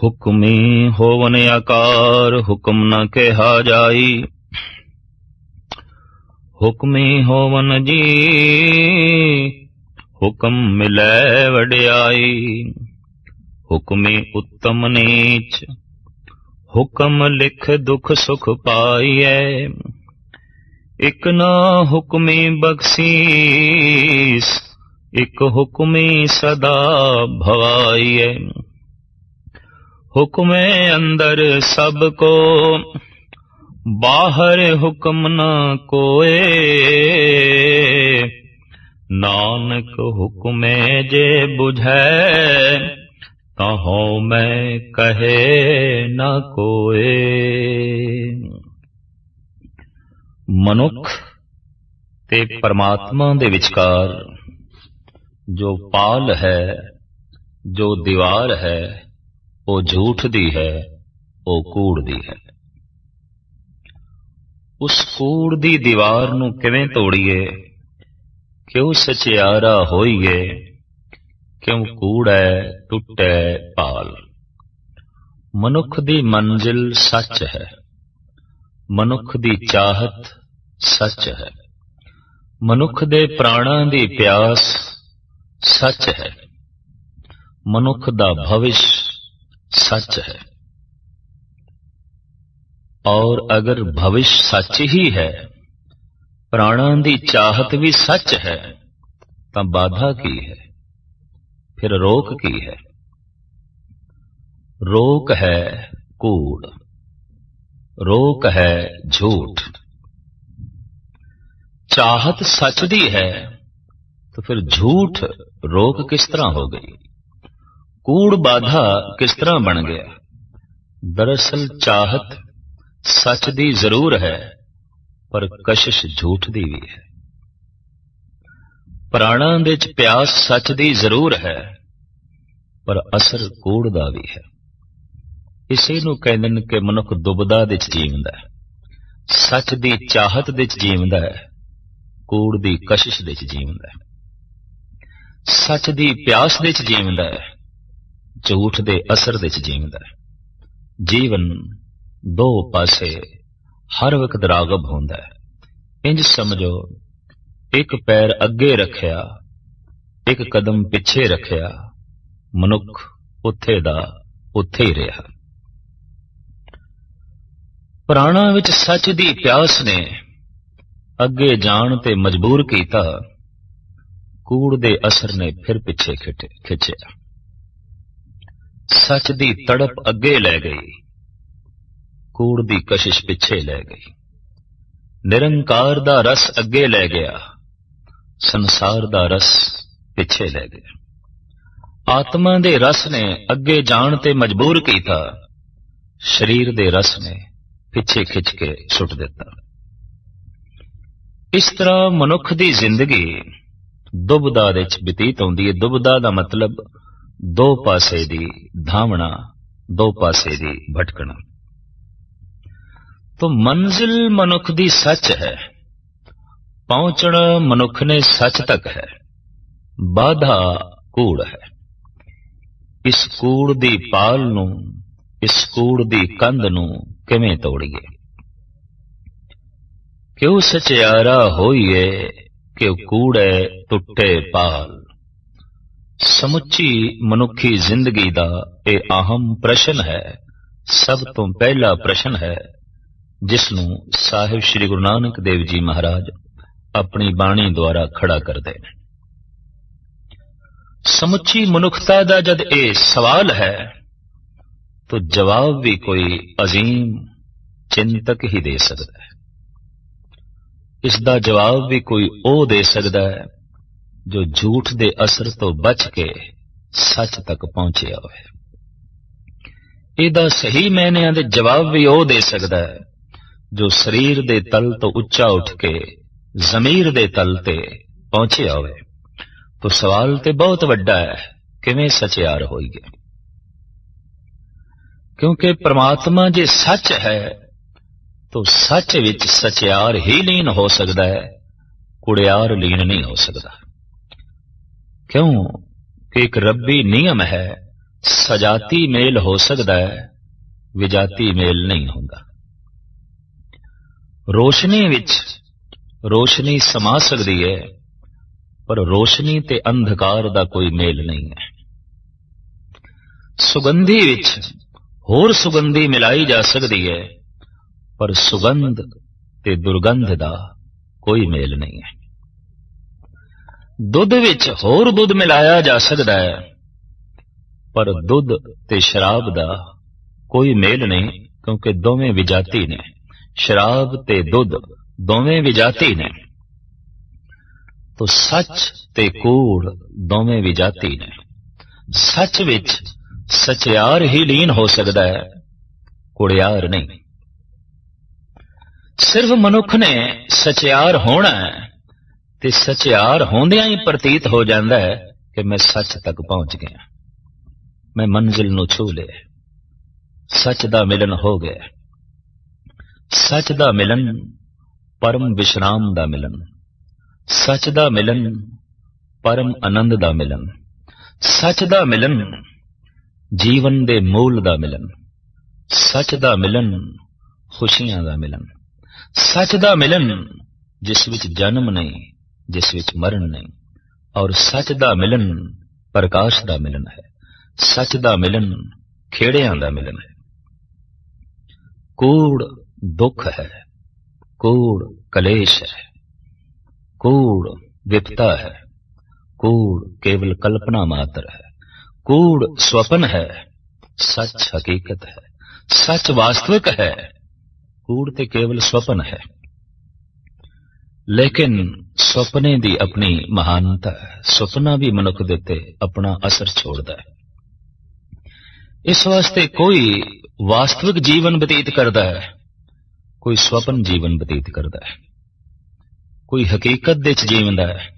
हुक्मी होवन आकार हुक्म न कहा जाई। हुक्मी होवन जी हुक्म मिलै वड्याई। हुक्मी उत्तम नीच हुक्म लिख दुख सुख पाईऐ। इक ना हुक्मी बख्शीस इक हुक्मी सदा भवाईऐ। हुक्मे अंदर सबको बाहर हुक्म न कोए। नानक हुक्मे जे बुझै ताहो मैं कहे न कोए। मनुख ते परमात्मा दे विचकार जो पाल है, जो दीवार है, वो झूठ दी है, वो कूड़ दी है। उस कूड़ दी दीवार नूं किवें तोड़ीए, क्यों सचियारा होईए, क्यों कूड़ै टुटै पाल। मनुख दी मंजिल सच है, मनुख दी चाहत सच है, मनुख दे प्राणां दी प्यास सच है, मनुख दा भविष्य सच है। और अगर भविष्य सच ही है, प्राणां दी चाहत भी सच है, तां बाधा की है, फिर रोक की है। रोक है कूड़, रोक है झूठ। चाहत सच दी है तो फिर झूठ रोक किस तरह हो गई, कूड़ बाधा किस तरह बन गया। दरअसल चाहत सच दी जरूर है, पर कशिश झूठ दी भी है। प्राणां दे च प्यास सच दी जरूर है, पर असर कूड़ दा भी है। इसे नूं कहंदे ने कि मनुख दुबदा दे च जीवदा है, सच दी चाहत दे च जीवदा है, कूड़ दी कशिश दे च जीवदा है। सच दी प्यास दे च जीवदा है, झूठ दे असर दे च जीवदा है। जीवन दो पासे हर वक्त रागब होंदा है। इंज समझो एक पैर अगे रखिया, एक कदम पिछे रखिया, मनुख उत्थे दा उत्थे ही रहा। प्राणां विच सच दी प्यास ने अगे जाण ते मजबूर कीता, कूड़ दे असर ने फिर पिछे खिंचिया। सच दी तड़प अगे लै गई, कूड़ दी कशिश पिछे लै गई। निरंकार दा रस अगे लै गया, संसार दा रस पिछे लै गया। आत्मा दे रस ने अगे जाण ते मजबूर कीता, शरीर दे रस ने पिछे खिंच के सुट दिता। इस तरह मनुख दी जिंदगी दुबदा दे च बतीत होंदी है। दुबदा दा मतलब दो पासे दी धावना, दो पासे दी भटकना। तो मंजिल मनुख दी सच है, पहुंचना मनुख ने सच तक है, बाधा कूड़ है। इस कूड़ दी पाल नूं, इस कूड़ दी कंध नूं किवें तोड़ीए। क्यों सचियारा होईए, क्यों कूड़े टुटे पाल। समुची मनुखी जिंदगी दा ये अहम प्रश्न है, सब तो पहला प्रश्न है, जिसनूं साहिब श्री गुरु नानक देव जी महाराज अपनी बाणी द्वारा खड़ा करते हैं। समुची मनुखता दा जद ये सवाल है, तो जवाब भी कोई अजीम चिंतक ही दे सकता है। इसदा जवाब भी कोई ओ दे सकता है जो झूठ दे असर तो बच के सच तक पहुंचे होवे। इहदा सही मैनिਆਂ दे जवाब भी ओ दे सकता है जो शरीर दे तल तो उच्चा उठ के जमीर दे तल ते पहुंचे होवे। तो सवाल ते बहुत वड्डा है, किवें सचियार होईए। क्योंकि परमात्मा जे सच है तो सच विच सचियार ही लीन हो सकता है, कुड़ियार लीन नहीं हो सकता। क्यों कि एक रब्बी नियम है, सजाती मेल हो सकता है, विजाती मेल नहीं होंदा। रोशनी विच रोशनी समा सकती है, पर रोशनी ते अंधकार दा कोई मेल नहीं है। सुगंधी विच होर सुगंधी मिलाई जा सकती है, पर सुगंध ते दुर्गंध दा कोई मेल नहीं है। दुध विच होर दुध मिलाया जा सकता है, पर दुध ते शराब दा कोई मेल नहीं, क्योंकि दोवें विजाती ने। शराब ते दुध दोवें विजाती ने। तो सच ते कूड़ दोवें विजाती ने। सच विच सचियार ही लीन हो सकता है, कुड़ियार नहीं। सिर्फ मनुख ने सचियार होना है, ते सचियार होंदियां ही प्रतीत हो जाता है कि मैं सच तक पहुंच गया, मैं मंजिल नूं छू लिया, सच दा मिलन हो गया। सच दा मिलन परम विश्राम दा मिलन, सच दा मिलन परम आनंद दा मिलन, सच दा मिलन जीवन दे मूल दा मिलन, सच दा मिलन खुशियां दा मिलन, सच दा मिलन जिस विच जन्म नहीं, जिस विच मरण नहीं, और सच दा मिलन प्रकाश दा मिलन है। सच दा मिलन खेड़ियां दा मिलन है। कूड़ दुख है, कूड़ कलेश है, कूड़ विपता है, कूड़ केवल कल्पना मात्र है, कूड़ स्वप्न है, सच हकीकत है, सच वास्तविक है, कूड़ ते केवल स्वप्न है। लेकिन सुपने दी अपनी महानता है, सुपना भी मनुख दे ते अपना असर छोड़ता है। इस वास्ते कोई वास्तविक जीवन बतीत करता है, कोई स्वप्न जीवन बतीत करता है, कोई हकीकत दे च जीवंदा है,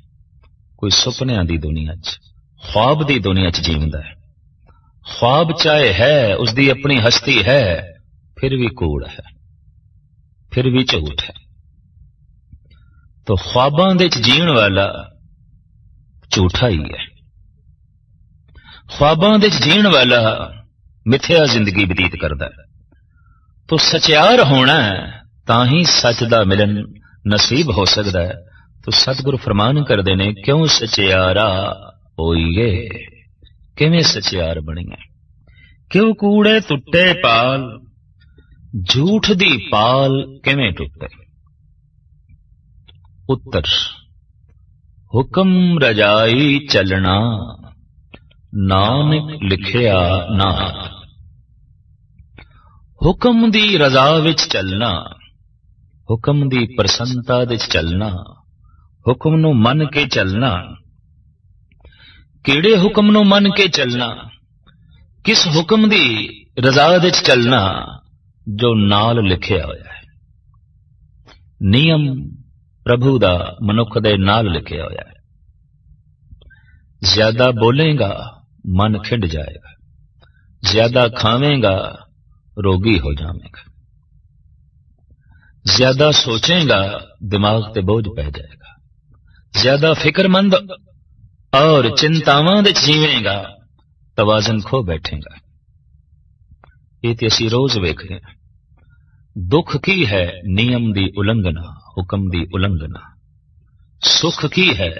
कोई सुपनियां दी दुनिया च, ख्वाब दी दुनिया च जीवंदा है। ख्वाब चाहे है, उसकी अपनी हस्ती है, फिर भी कूड़ है, फिर भी झूठ है। तो ख्वाबां दे च जीण वाला झूठा ही है। ख्वाबां दे च जीण वाला मिथ्या जिंदगी बतीत करता है। तो सचियार होना है, ताही सच दा मिलन नसीब हो सकता है। तो सतगुरु फरमान करते ने, क्यों सचियारा होइए, किवें सचियार बणीए, क्यों कूड़े टुटे पाल, झूठ दी पाल किवें टुटे। उत्तर, हुक्म रजाई चलना, नानक लिखिया नाथ। हुक्म दी रजा विच चलना, हुक्म दी प्रसन्नता विच चलना, हुक्म नूं मन के चलना। किहड़े हुक्म नूं मन के चलना, किस हुक्म दी रजा विच चलना, जो नाल लिखिया होया है। नियम प्रभु दा मनुख दे नाल लिखिया होया है। ज्यादा बोलेगा मन खिंड जाएगा, ज्यादा खावेगा रोगी हो जाएगा, ज्यादा सोचेगा दिमाग ते बोझ पै जाएगा, ज्यादा फिक्रमंद और चिंतावां दे जीवेगा तवाजन खो बैठेगा। ये ते असीं रोज वेखदे हां। दुख की है नियम दी उलंघना, हुक्म दी उलंघना। सुख की है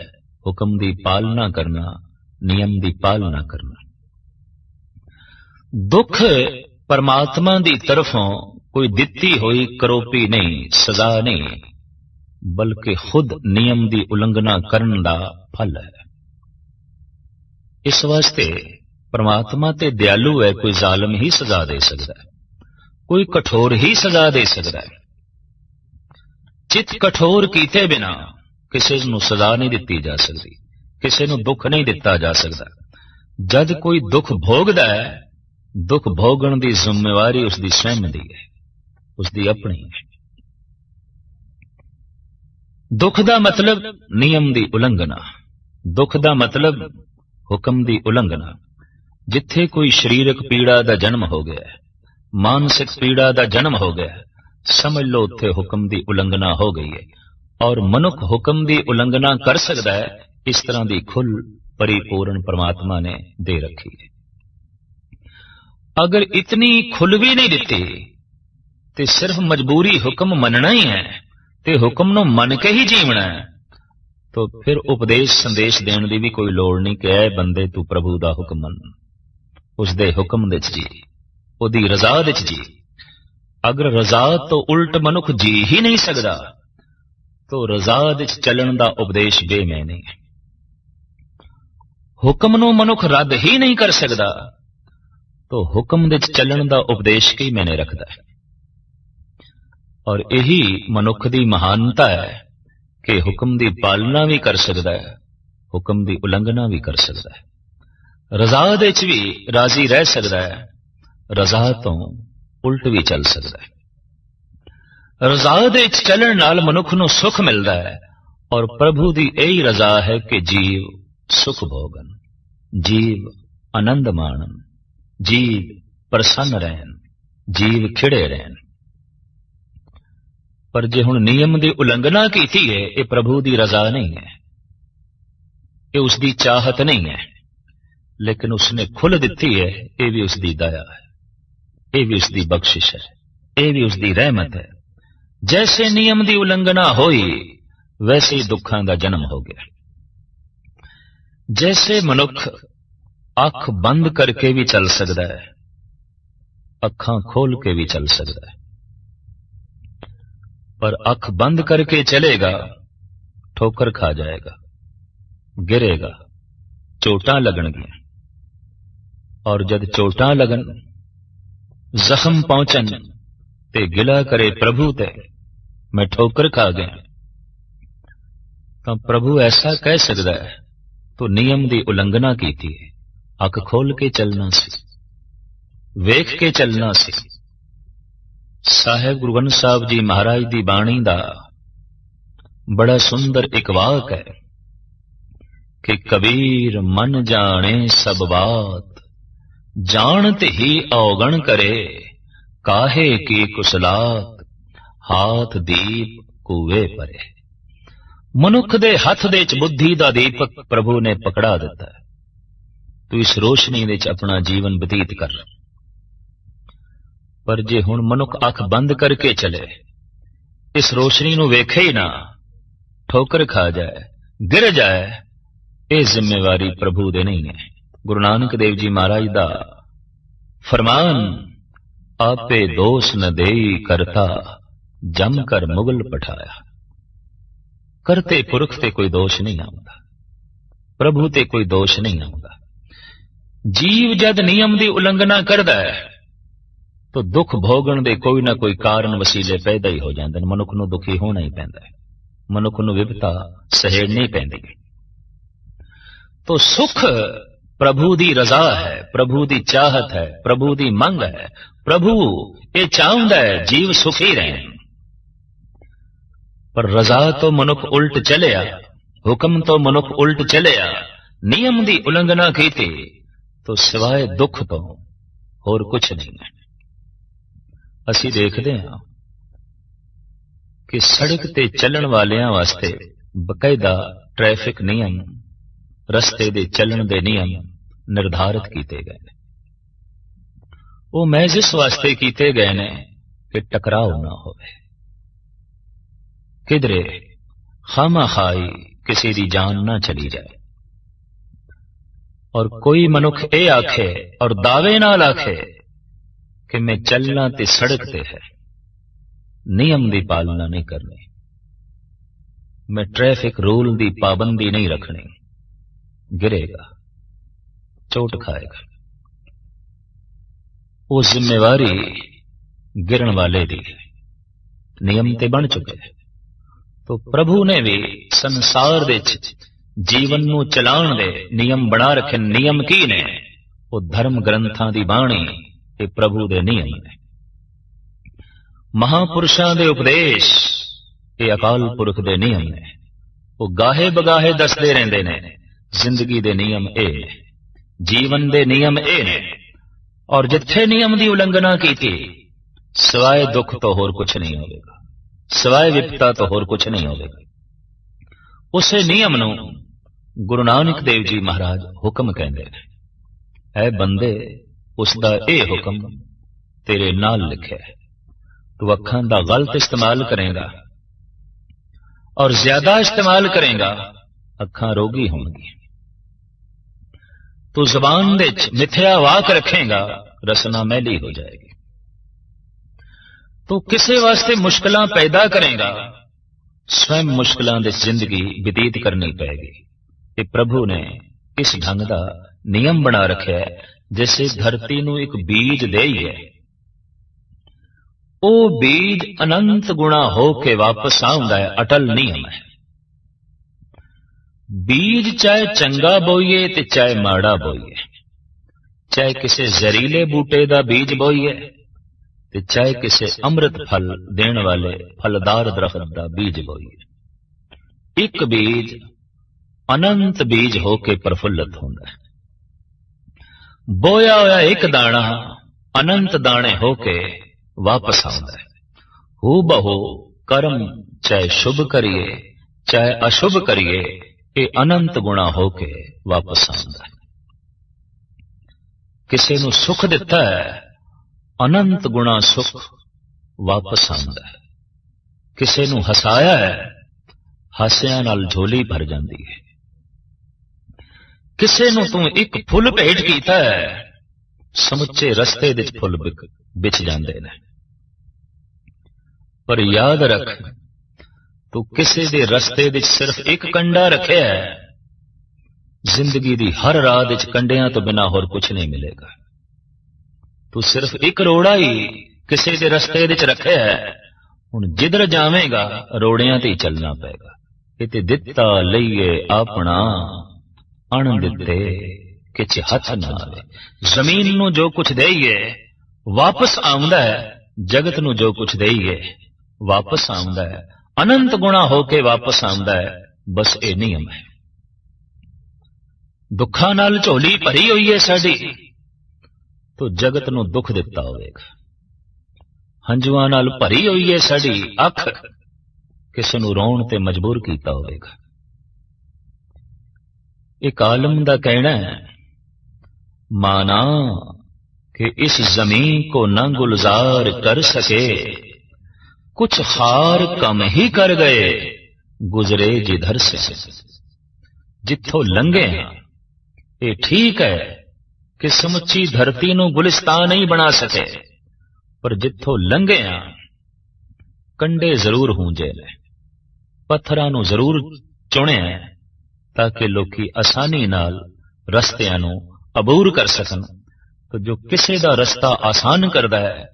हुक्म दी पालना करना, नियम दी पालना करना। दुख परमात्मा दी तरफों कोई दिती हुई करोपी नहीं, सजा नहीं, बल्कि खुद नियम दी उलंघना करन दा फल है। इस वास्ते परमात्मा ते दयालु है, कोई जालिम ही सजा दे सकता है, कोई कठोर ही सजा दे सकता है। चित कठोर कीते बिना किसी नूं सजा नहीं दिती जा सकती, किसी नूं दुख नहीं दिता जा सकता। जद कोई दुख भोगदा है, दुख भोगण दी जिम्मेवारी उसकी स्वयं दी है, उसकी अपनी है। दुख दा मतलब नियम दी उलंघना, दुख दा मतलब हुक्म दी उलंघना। जिथे कोई शरीरक पीड़ा दा जन्म हो गया है, मानसिक पीड़ा दा जन्म हो गया है, समझ लो उत्थे हुक्म दी उलंघना हो गई है। और मनुख हुक्म दी उलंघना कर सकता है, इस तरह की खुल परिपूर्ण परमात्मा ने दे रखी है। अगर इतनी खुल भी नहीं दिती ते सिर्फ मजबूरी हुक्म मनना ही है ते हुक्म नूं मन के ही जीवना है, तो फिर उपदेश संदेश देने की भी कोई लोड़ नहीं कि ऐ बंदे तू प्रभु का हुक्म मन, उसदे हुक्म दे जी, उहदी रजा दे जी। अगर रजा तो उल्ट मनुख जी ही नहीं सकता तो रजा दे चलन का उपदेश बेमैनी है। हुक्म नूं मनुख रद्द ही नहीं कर सकता तो हुक्म दे चलन का उपदेश की मैंने रखता है। और यही मनुख की महानता है कि हुक्म की पालना भी कर सकता है, हुक्म की उलंघना भी कर सकता है, रजा दे च भी राजी रह सकता है, रजा तो उल्ट भी चल सकता है। रजा दे च चलण नाल मनुख नूं सुख मिलता है और प्रभु की यही रजा है कि जीव सुख भोगन, जीव आनंद माणन, जीव प्रसन्न रहन, जीव खिड़े रहन। पर जे हुण नियम की उलंघना की है, ये प्रभु की रजा नहीं है, ये उसकी चाहत नहीं है, लेकिन उसने खुल दी है, ये भी उसकी दया है, ये भी उसकी बख्शिश है, ये भी उसकी रहमत है। जैसे नियम की उलंघना हुई वैसे ही दुखों का जन्म हो गया। जैसे मनुख अख बंद करके भी चल सकता है, अखां खोल के भी चल सकता है, पर अख बंद करके चलेगा ठोकर खा जाएगा, गिरेगा, चोटां लगणगियां, और जब चोटां लगन, जख्म पहुंचन ते गिला करे प्रभु ते मैं ठोकर खा गया, तो प्रभु ऐसा कह सकता है तो नियम की उलंघना की थी, अख खोल के चलना सी, वेख के चलना सी। साहेब गुरु ग्रंथ साहब जी महाराज की बाणी का बड़ा सुंदर एक वाक है कि कबीर मन जाने सब बात, जानते ही अवगण करे, काहे की कुसलात, हाथ दीप कुए परे। मनुख दे हथ दे च बुद्धि दा दीपक प्रभु ने पकड़ा दिता है, तू इस रोशनी दे च अपना जीवन बतीत कर। पर जे हुण मनुख अख बंद करके चले, इस रोशनी नूं वेखे ही ना, ठोकर खा जाए, गिर जाए, ये जिम्मेवारी प्रभु दे नहीं है। गुरु नानक देव जी महाराज दा फरमान, आपे दोष न देई करता, जम कर मुगल पठाया। करते पुरख ते कोई दोष नहीं आउंदा, प्रभु ते कोई दोष नहीं आउंदा। जीव जद नियम की उलंघना करदा है तो दुख भोगण दे कोई ना कोई कारण वसीले पैदा ही हो जाते हैं। मनुख नूं दुखी होना ही पैंदा है, मनुख नूं विपता सहेड़नी पैंदी है। तो सुख प्रभु की रजा है, प्रभु की चाहत है, प्रभु की मंग है। प्रभु ये चाहता है जीव सुखी रहे, पर रजा तो मनुख उल्ट चलिया, हुक्म तो मनुख उल्ट चलिया, नियम की उलंघना की थी तो सिवाय दुख तो होर कुछ नहीं है। असी देखते हैं कि सड़क ते चलन वालियां वास्ते बकायदा ट्रैफिक नियम, रस्ते दे चलन दे नियम निर्धारित किए गए। वो महज इस वास्ते किए गए ने कि टकराव ना होवे, किधरे खामा खाई किसी की जान ना चली जाए। और कोई मनुख ये आखे और दावे नाल आखे कि मैं चलना ते सड़क ते है, नियम की पालना नहीं करनी, मैं ट्रैफिक रूल की पाबंदी नहीं रखनी, गिरेगा, चोट खाएगा। वो जिम्मेवारी गिरन वाले दी है, नियम ते बन चुके हैं। तो प्रभु ने भी संसार दे जीवन नूं चलाउण दे नियम बना रखे। नियम की ने? वो धर्म ग्रंथां दी बाणी, ये प्रभु दे नियम ने। महापुरुषां दे उपदेश, ये अकाल पुरख दे नियम ने। वो गाहे बगाहे दसदे रहिंदे ने जिंदगी दे नियम ए, जीवन दे नियम ए ने। और जिथे नियम की उलंघना की थी, सिवाय दुख तो होर कुछ नहीं होगा, सिवाय विपता तो होर कुछ नहीं होगा। उसे नियम नूं गुरु नानक देव जी महाराज हुक्म कहते हैं। ऐ बंदे उसका यह हुक्म तेरे नाल लिखा है। तू अखां दा गलत इस्तेमाल करेगा और ज्यादा इस्तेमाल करेगा, अखां रोगी होंगी। तू जबान दे मिथ्या वाक रखेगा, रसना मैली हो जाएगी। तू किसी वास्ते मुश्किलां पैदा करेगा, स्वयं मुश्किलां दे जिंदगी व्यतीत करनी पैगी। ये प्रभु ने इस ढंग का नियम बना रखा है, जैसे धरती नूं एक बीज देईए, ओ बीज अनंत गुणा होके वापस आउंदा है, अटल नियम है। बीज चाहे चंगा बोईए ते चाहे माड़ा बोईए, चाहे किसी जहरीले बूटे का बीज बोईए ते चाहे किसी अमृत फल देने वाले फलदार दरख्त का बीज बोईए, एक बीज अनंत बीज होके प्रफुल्लित होंदा है। बोया होया एक दाना अनंत दाने होके वापस आउंदा है। हू बहू कर्म चाहे शुभ करिए चाहे अशुभ करिए, ये अनंत गुणा होके वापस आउंदा है। किसी नूं सुख दिता है, अनंत गुणा सुख वापस आउंदा है। किसी नूं हसाया है, हासियां नाल झोली भर जाती है। किसी नूं तू एक फुल भेंट कीता है, समुचे रस्ते दे फुल बिछ जाते हैं। पर याद रख, तू किसी दे रस्ते दे सिर्फ एक कंडा रखे है, जिंदगी दी हर राह विच कंडियां तो बिना होर कुछ नहीं मिलेगा। तू सिर्फ एक रोड़ा ही किसी दे रस्ते विच रखे है, हुण जिधर जावेगा रोड़ियां ते ही चलना पेगा। इते दिता लईए अपना, अण दिते किछ हथ ना आवे। जमीन नूं जो कुछ देईए वापस आउंदा है, जगत नूं जो कुछ देईए वापस आउंदा है, अनंत गुणा होके वापस आउंदा है। बस ये नियम है। दुखा नाल झोली भरी हुई है साडी, तो जगत नूं दुख दिता होवेगा। हंजुआं नाल भरी हुई है साडी अख, किसी नूं रोण ते मजबूर कीता होवेगा। एक आलम दा कहना है, माना कि इस जमीन को न गुलजार कर सके, कुछ हार कम ही कर गए गुजरे जिधर से। जिथों लंघे ये ठीक है कि समुची धरती नूं गुलिस्तान नहीं बना सके, पर जिथों लंघे कंडे जरूर हूंजे ने, पत्थरां नूं जरूर चुने, ताकि लोकी आसानी नाल रस्तियां नूं अबूर कर सकन। तो जो किसी दा रस्ता आसान करदा है,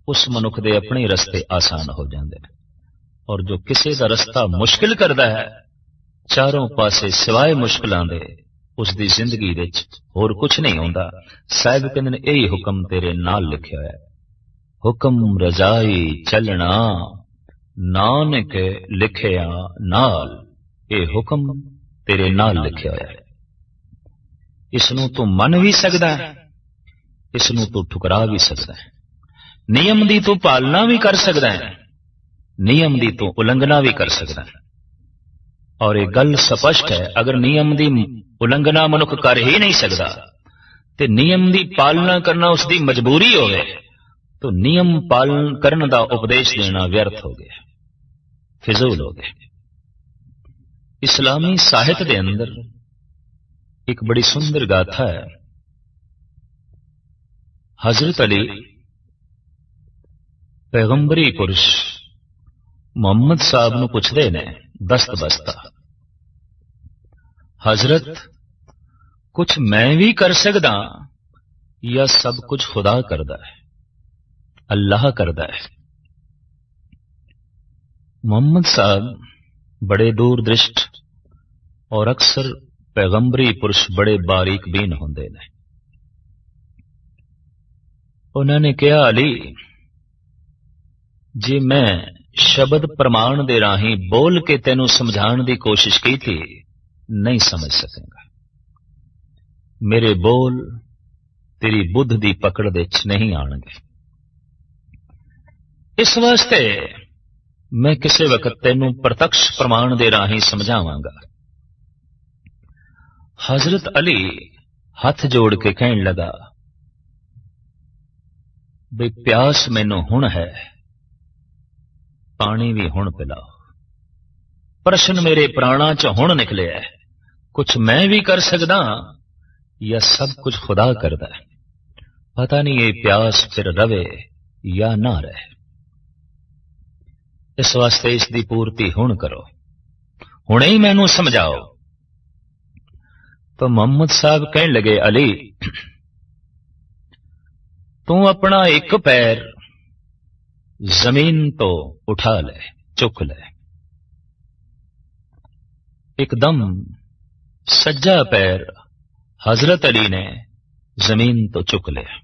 उस मनुख दे अपने रस्ते आसान हो जाते हैं। और जो किसी दा रस्ता मुश्किल करदा है, चारों पासे सिवाय मुश्किलां दे उसकी जिंदगी विच होर कुछ नहीं होंदा। साहिब कहंदे ने यही हुक्म तेरे नाल लिखिया है, हुक्म रजाई चलना नानक लिखिया नाल। ये हुक्म तेरे नाल लिखिया है। इसनूं तू मन भी सकदा है, इसनूं तू ठुकरा भी सकदा है। नियम दी तू पालना भी कर सकदा है, नियम दी तू उलंघना भी कर सकदा है। और एक गल स्पष्ट है, अगर नियम दी उलंघना मनुख कर ही नहीं सकता, तो नियम दी पालना करना उसकी मजबूरी हो गए, तो नियम पालन करने का उपदेश देना व्यर्थ हो गया, फिजूल हो गया। इस्लामी साहित्य के अंदर एक बड़ी सुंदर गाथा है। हजरत अली पैगंबरी पुरुष मोहम्मद साहब नूं पुछदे ने दस्त बस्ता, हजरत कुछ मैं भी कर सकदा या सब कुछ खुदा करदा है, अल्लाह करदा है? मोहम्मद साहब बड़े दूरदृष्ट और अक्सर पैगंबरी पुरुष बड़े बारीक बीन होंदे ने। उन्होंने कहा, अली जी मैं शब्द प्रमाण दे राही बोल के तेनू समझाने की कोशिश की थी, नहीं समझ सकेगा। मेरे बोल तेरी बुद्ध की पकड़ दे नहीं आएंगे। इस वास्ते मैं किसी वक्त तेनू प्रत्यक्ष प्रमाण दे राही समझावांगा। हजरत अली हाथ जोड़ के कहने लगा, ਵੀ ਪਿਆਸ ਮੈਨੂੰ ਹੁਣ ਹੈ, ਪਾਣੀ ਵੀ ਹੁਣ ਪਿਲਾਓ। ਪ੍ਰਸ਼ਨ ਮੇਰੇ ਪ੍ਰਾਣਾਂ ਚ ਹੁਣ ਨਿਕਲਿਆ, ਕੁਛ ਮੈਂ ਵੀ ਕਰ ਸਕਦਾ ਜਾਂ ਸਭ ਕੁਝ ਖੁਦਾ ਕਰਦਾ ਹੈ। ਪਤਾ ਨਹੀਂ ਇਹ ਪਿਆਸ ਫਿਰ ਰਵੇ ਜਾਂ ਨਾ ਰਹੇ। ਇਸ ਵਾਸਤੇ ਇਸ ਦੀ ਪੂਰਤੀ ਹੁਣ ਕਰੋ, ਹੁਣੇ ਹੀ ਮੈਨੂੰ ਸਮਝਾਓ। ਤਾਂ ਮੁਹੰਮਦ ਸਾਹਿਬ ਕਹਿਣ ਲਗੇ, ਅਲੀ ਤੂੰ ਆਪਣਾ ਇੱਕ ਪੈਰ ਜ਼ਮੀਨ ਤੋਂ ਉਠਾ ਲੈ, ਚੁੱਕ ਲੈ। ਇੱਕਦਮ ਸੱਜਾ ਪੈਰ ਹਜ਼ਰਤ ਅਲੀ ਨੇ ਜ਼ਮੀਨ ਤੋਂ ਚੁੱਕ ਲਿਆ।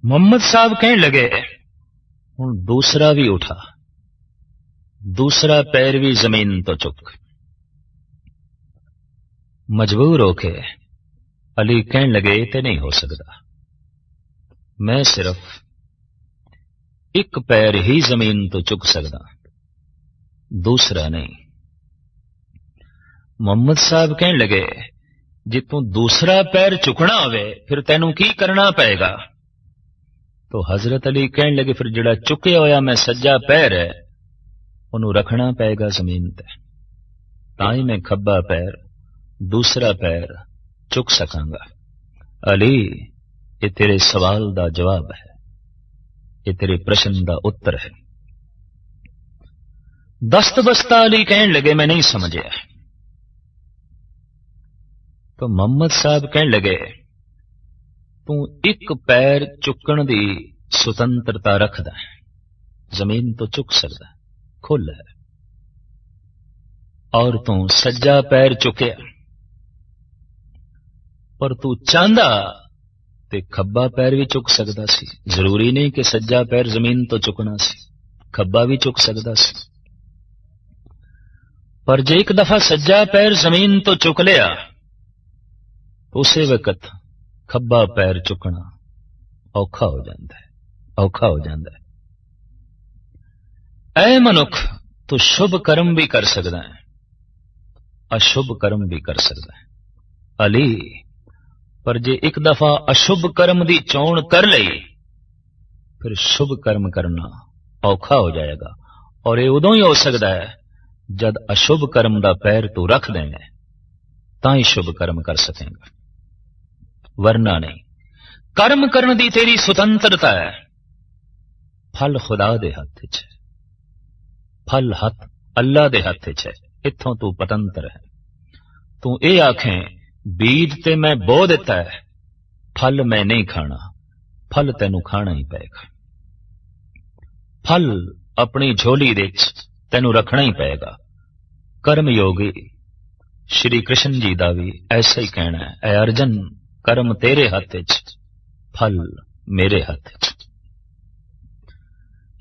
ਮੁਹੰਮਦ ਸਾਹਿਬ ਕਹਿਣ ਲਗੇ, ਹੁਣ ਦੂਸਰਾ ਵੀ ਉਠਾ, ਦੂਸਰਾ ਪੈਰ ਵੀ ਜ਼ਮੀਨ ਤੋਂ ਚੁੱਕ। ਮਜਬੂਰ ਹੋ ਕੇ ਅਲੀ ਕਹਿਣ ਲਗੇ, ਤੇ ਨਹੀਂ ਹੋ ਸਕਦਾ, ਮੈਂ ਸਿਰਫ ਇੱਕ ਪੈਰ ਹੀ ਜ਼ਮੀਨ ਤੋਂ ਚੁੱਕ ਸਕਦਾ, ਦੂਸਰਾ ਨਹੀਂ। ਮੁਹੰਮਦ ਸਾਹਿਬ ਕਹਿਣ ਲਗੇ, ਜੇ ਤੂੰ ਦੂਸਰਾ ਪੈਰ ਚੁੱਕਣਾ ਹੋਵੇ ਫਿਰ ਤੈਨੂੰ ਕੀ ਕਰਨਾ ਪਏਗਾ? तो हजरत अली कहने लगे, फिर जिहड़ा चुकिया होया मैं सज्जा पैर है उन्होंने रखना पेगा जमीन ते, ताई मैं खब्बा पैर दूसरा पैर चुक सकांगा। अली ये तेरे सवाल दा जवाब है, ये तेरे प्रश्न दा उत्तर है। दस्त बस्ता अली कहने लगे, मैं नहीं समझिया। तो मोहम्मद साहब कहने लगे, तू एक पैर चुकण दी सुतंत्रता रखदा है, जमीन तो चुक सकदा, खुल है, और तू सज्जा पैर चुकिया, पर तू चाहता ते खब्बा पैर भी चुक सकदा सी। जरूरी नहीं कि सज्जा पैर जमीन तो चुकना सी, खब्बा भी चुक सकदा सी। पर जे एक दफा सज्जा पैर जमीन तो चुक लिया तो उसे वक्त खब्बा पैर चुकना औखा हो जाता है, औखा हो जाता है। ऐ मनुख तू शुभ कर्म भी कर सकता है, अशुभ कर्म भी कर सकता है। अली पर जे एक दफा अशुभ कर्म दी चोण कर लई फिर शुभ कर्म करना औखा हो जाएगा, और ये उदों ही हो सकता है जद अशुभ कर्म दा पैर तू रख देंगे तां ही शुभ कर्म कर सकेंगा, वरना नहीं। कर्म करने दी तेरी स्वतंत्रता है, फल खुदा दे हथ च है, फल हथ अल्लाह दे हथ च है, इत्थों तू पतंत्र है। तू ये आखें बीज ते मैं बो दिता है, फल मैं नहीं खाना, फल तेनू खाना ही पेगा, फल अपनी झोली दे तेनू रखना ही पेगा। कर्म योगी श्री कृष्ण जी का भी ऐसा ही कहना है, ऐ अर्जन कर्म तेरे हथ च, फल मेरे हथ च।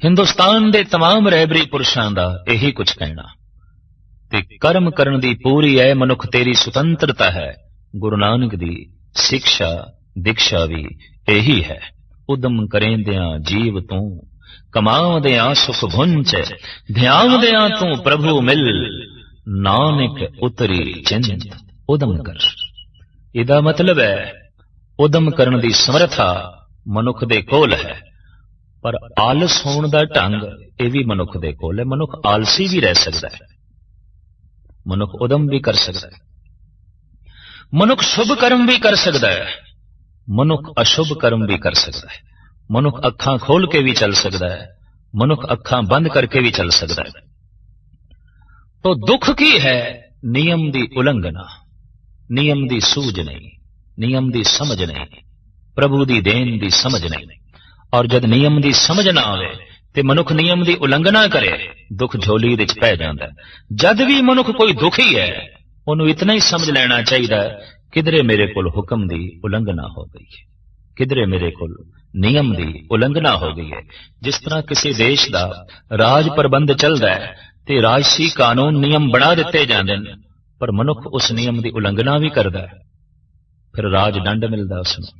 हिंदुस्तान दे तमाम रहबरी पुरुषां दा यही कुछ कहना, ते कर्म करन दी पूरी है मनुख तेरी स्वतंत्रता है। गुरु नानक दी शिक्षा दीक्षा भी यही है। उदम करेंदियां जीव तू, कमावदियां सुख भुंच, ध्यावदियां तू प्रभु मिल, नानक उतरी चिंत उदम कर। इदा मतलब है उदम करने की समर्था मनुख दे कोल है, पर आलस होने का ढंग यह भी मनुख दे कोल है। मनुख आलसी भी रह सकता है, मनुख उदम भी कर सकता है, मनुख शुभ कर्म भी कर सकता है, मनुख अशुभ कर्म भी कर सकता है। मनुख अखां खोल के भी चल सकता है, मनुख अखां बंद करके भी चल सकता है। तो दुख की है नियम की उलंघना, नियम की सूझ नहीं, नियम की समझ नहीं, प्रभु की देन की समझ नहीं। और जब नियम की समझ ना आवे ते मनुख नियम की उलंघना करे, दुख झोली विच पै जांदा है। जद भी मनुख कोई दुखी है उन्होंने इतना ही समझ लेना चाहिए, किधरे मेरे कोल हुक्म की उलंघना हो गई है, किधरे मेरे कोल नियम की उलंघना हो गई है। जिस तरह किसी देश का राज प्रबंध चलता है ते राजसी कानून नियम बना दिते जाते हैं, पर मनुख उस नियम की उलंघना भी करता है, फिर राज दंड मिलता उसनूं,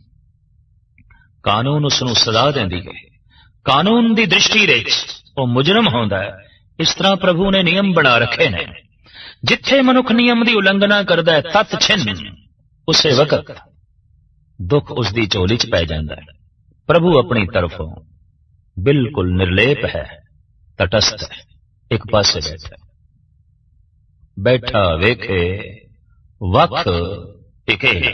कानून उसनूं सजा देंदी है, कानून की दृष्टि विच वो मुजरम होंदा है। इस तरह प्रभु ने नियम बना रखे ने, जिथे मनुख नियम की उलंघना करता है तत छिन उसे वक्त दुख उसकी झोली च पै जांदा है। प्रभु अपनी तरफों बिल्कुल निर्लेप है, तटस्थ है, एक पासे बैठा वेखे वख टिकेगा।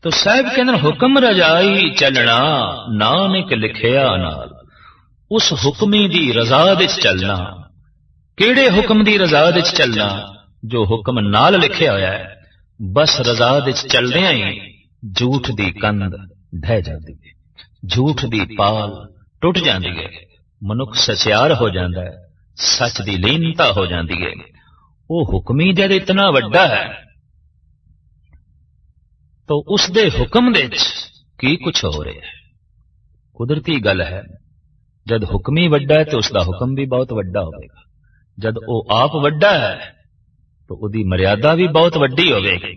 तो साहब कहते हुक्म रजाई चलना, नानक लिखिया नाल। उस हुक्मी दी रजा दे चलना। केड़े हुक्म दी रजा दे चलना? जो हुक्म नाल लिखिया होया है। बस रजा दे चलदियां ही झूठ दी कंध ढह जाती है, झूठ दी पाल टुट जाती है, मनुख सचियार हो जाता है, सच दी लीनता हो जाती है। वो हुक्मी जद इतना वड्डा है तो उसदे हुक्म दे की कुछ हो रहा है। कुदरती गल है, जद हुक्मी वड्डा है तो उसका हुक्म भी बहुत वड्डा होगा। जद वो आप वड्डा है तो उसकी मर्यादा भी बहुत वड्डी होगी।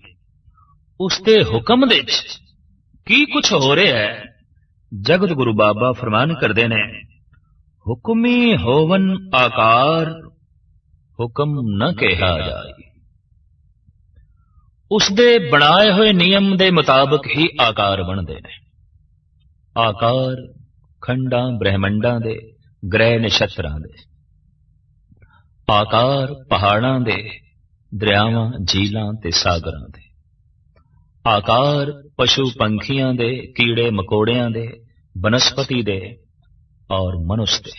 उसके हुक्म दे की कुछ हो रहा है। जगत गुरु बाबा फरमान करते ने, हुक्मी होवन आकार, हुक्म न कहा जाए। उसदे बनाए हुए नियम दे मुताबिक ही आकार बनते हैं। आकार खंडा ब्रह्मंडा दे, ग्रह नक्षत्रां दे, आकार पहाड़ां दे, दरियावां झीलां ते सागरां दे, आकार पशु पंखियां दे, कीड़े मकोड़ियां दे, बनस्पति दे और मनुष्य दे,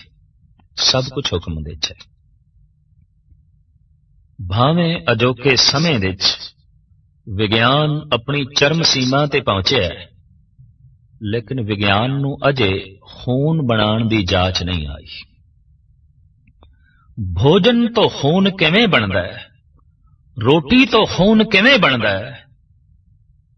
सब कुछ हुक्म दे है। भावें अजोके समय दे विज्ञान अपनी चरम सीमा ते पहुंचे है, लेकिन विज्ञान नूं अजे खून बनाण दी जांच नहीं आई। भोजन तो खून किवें बनदा है, रोटी तो खून किवें बनदा है,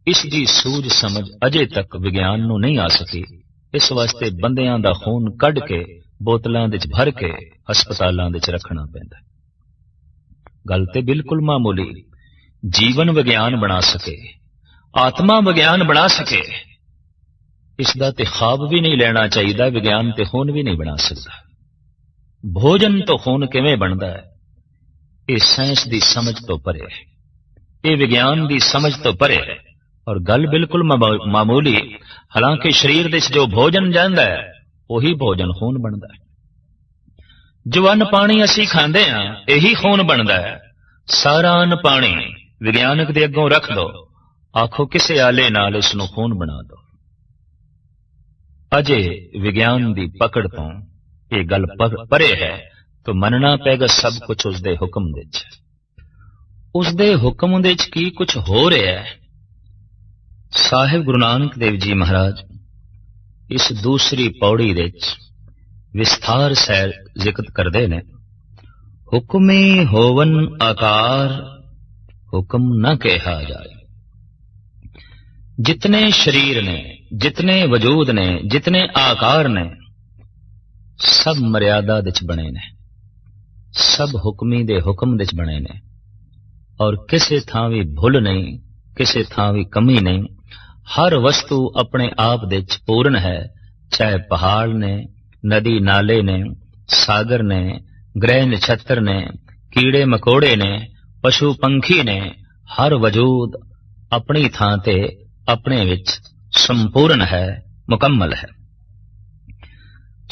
इसकी सूझ समझ अजे तक विज्ञान नूं नहीं आ सकी। इस वास्ते बंदियां दा खून कढ़ के बोतलां दे भर के हस्पतालां दे रखना पैंदा। गल ते बिल्कुल मामूली। जीवन विज्ञान बना सके, आत्मा विज्ञान बना सके, इसका ते ख्वाब भी नहीं लेना चाहिए। विज्ञान ते खून भी नहीं बना सकता। भोजन तो खून किवें बनता है, ये साइंस की समझ तो परे है, ये विज्ञान की समझ तो परे है। और गल बिल्कुल मामूली। हालांकि शरीर दे जो भोजन जांदा है वही भोजन खून बनता है। जो अन्न पानी असी खांदे हां यही खून बनता है। सारा अन्न पानी विज्ञानक दे अगों रख दो, आखो किसे आले नाल इसनूं खून बना दो, अजे विज्ञान की पकड़ तो ये गल परे है। तो मनना पेगा सब कुछ उसदे हुक्म दे। उसदे हुक्म दे की कुछ हो रहा है। साहिब गुरु नानक देव जी महाराज इस दूसरी पौड़ी दे विस्तार सैर जिक्र करते ने, हुक्मी होवन आकार, हुक्म न कहा जाए। जितने शरीर ने, जितने वजूद ने, जितने आकार ने, सब मर्यादा दिच बने ने, सब हुक्मी दे हुक्म दिच बने ने। और किसी थां भी भुल नहीं, किसी थां भी कमी नहीं। हर वस्तु अपने आप दिच पूर्ण है। चाहे पहाड़ ने, नदी नाले ने, सागर ने, ग्रह नक्षत्र ने, कीड़े मकोड़े ने, पशु पंखी ने, हर वजूद अपनी थां ते अपने विच संपूर्ण है, मुकम्मल है।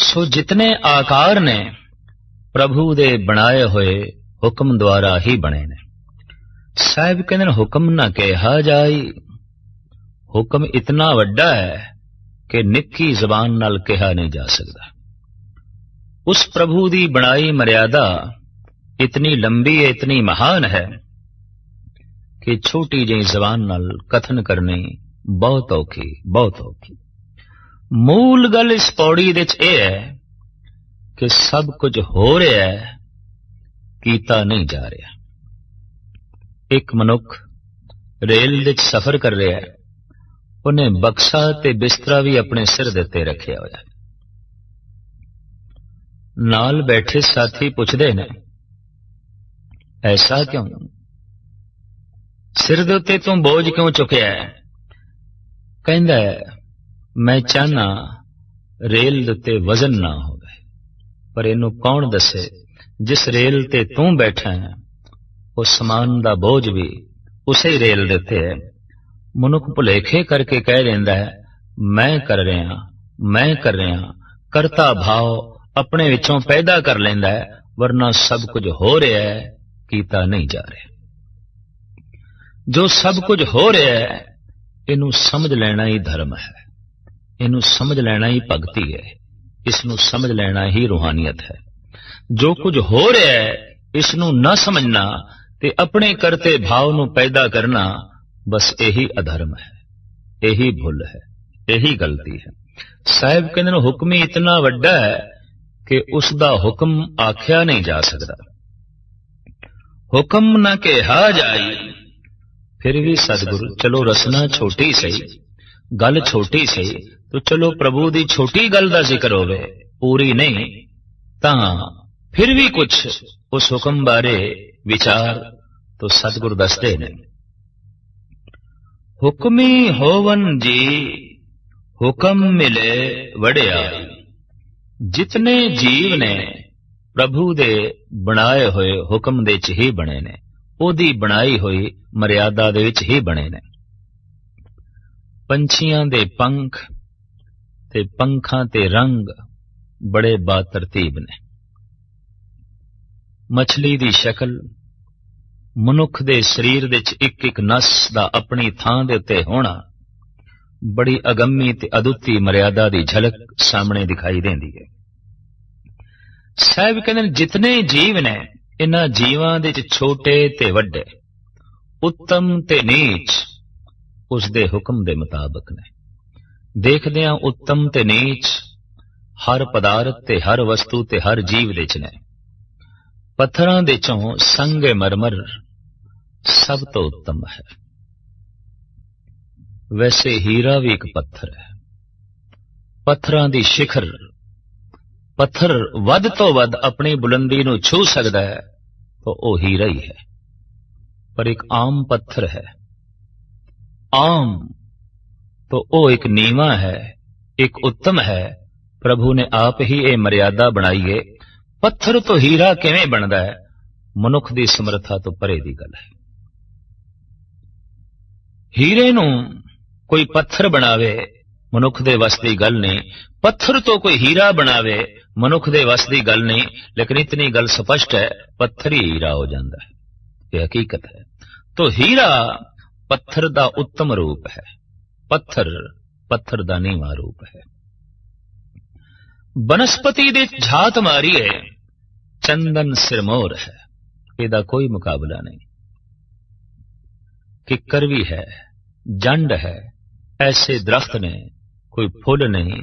सो जितने आकार ने प्रभु दे बनाए हुए हुक्म द्वारा ही बने ने। साहिब कहते हुक्म ना कहा जाए। हुक्म इतना वड्डा है कि निक्की जबान नाल कहा नहीं जा सकता। उस प्रभु दी बनाई मर्यादा इतनी लंबी है, इतनी महान है कि छोटी जी जबान नाल कथन करनी बहुत औखी, बहुत औखी। मूल गल इस पौड़ी दे यह है कि सब कुछ हो रहा है, कीता नहीं जा रहा। एक मनुख रेल दे सफर कर रहा है, उन्हें बक्सा ते बिस्तरा भी अपने सिर दे उत्ते रखिया होया। नाल बैठे साथी पुछदे ने, ऐसा क्यों? सिर दे उत्ते तू बोझ क्यों चुकिया है? कहंदा है, मैं चाहना रेल दे उत्ते वजन ना होवे। पर इनू कौन दसे, जिस रेल ते तू बैठा है उस समान दा बोझ भी उसे रेल दे उत्ते है। मनुख भुलेखे करके कह देंदा है, मैं कर रहा करता भाव अपने विचों पैदा कर लेंदा है, वरना सब कुछ हो रहा है कीता नहीं जा रहा। जो सब कुछ हो रहा है इनू समझ लेना ही धर्म है, इनू समझ लेना ही भगती है, इसनू समझ लेना ही रूहानियत है। जो कुछ हो रहा है इसनू न समझना ते अपने करते भाव नू पैदा करना, बस यही अधर्म है, यही भुल है, यही गलती है। साहिब कहते हुक्म ही इतना वड्डा है कि उसका हुक्म आख्या नहीं जा सकता। हुक्म न कहा जाए फिर भी सतगुरु चलो रसना छोटी सही, गल छोटी सही, तो चलो प्रभु दी छोटी गल का जिक्र होवे, पूरी नहीं, तां फिर भी कुछ उस हुक्म बारे विचार तो सतगुरु दसदे ने। हुक्मी होवन जी हुक्म मिले वड़ियाई, जितने जीव ने प्रभु दे बनाए हुए हुक्म दे च ही बने ने, ओदी बनाई हुई मर्यादा दे विच ही बने ने। पंछियां दे पंख ते पंखां ते रंग बड़े बातरतीब ने। मछली दी शक्ल, मनुख दे शरीर दे च एक एक नस दा अपनी थां दे उत्ते होना, बड़ी अगम्मी ते अदुੱਤੀ मर्यादा दी झलक सामने दिखाई देंदी है। साहिब कहते जितने जीव ने इन्हां जीवां दे च छोटे ते वड्डे, उत्तम ते नीच उस दे हुक्म दे मुताबिक ने। देखदियां उत्तम ते नीच हर पदार्थ ते हर वस्तु ते हर जीव दे च ने। पत्थरां दे चों संगे मरमर सब तो उत्तम है। वैसे हीरा भी एक पत्थर है। पत्थरां दी शिखर, पत्थर वध तो वध अपनी बुलंदी नूं छू सकदा है तो वो हीरा ही है। पर एक आम पत्थर है, आम तो वो एक नीवा है, एक उत्तम है। प्रभु ने आप ही ये मर्यादा बनाई है। पत्थर तो हीरा किवें बनदा है, मनुख दी समर्था तो परे दी गल है। हीरे नूं कोई पत्थर बनावे मनुख दे वस दी गल नहीं, पत्थर तो कोई हीरा बनावे मनुख दे वस दी गल नहीं। लेकिन इतनी गल स्पष्ट है, पत्थर ही हीरा हो जाता है, यह हकीकत है। तो हीरा पत्थर दा उत्तम रूप है, पत्थर पत्थर दा नीवा रूप है। बनस्पति दे झात मारिए चंदन सिरमौर है, इहदा कोई मुकाबला नहीं। किक्कर भी है, जंड है, ऐसे दरख्त ने कोई फुल नहीं,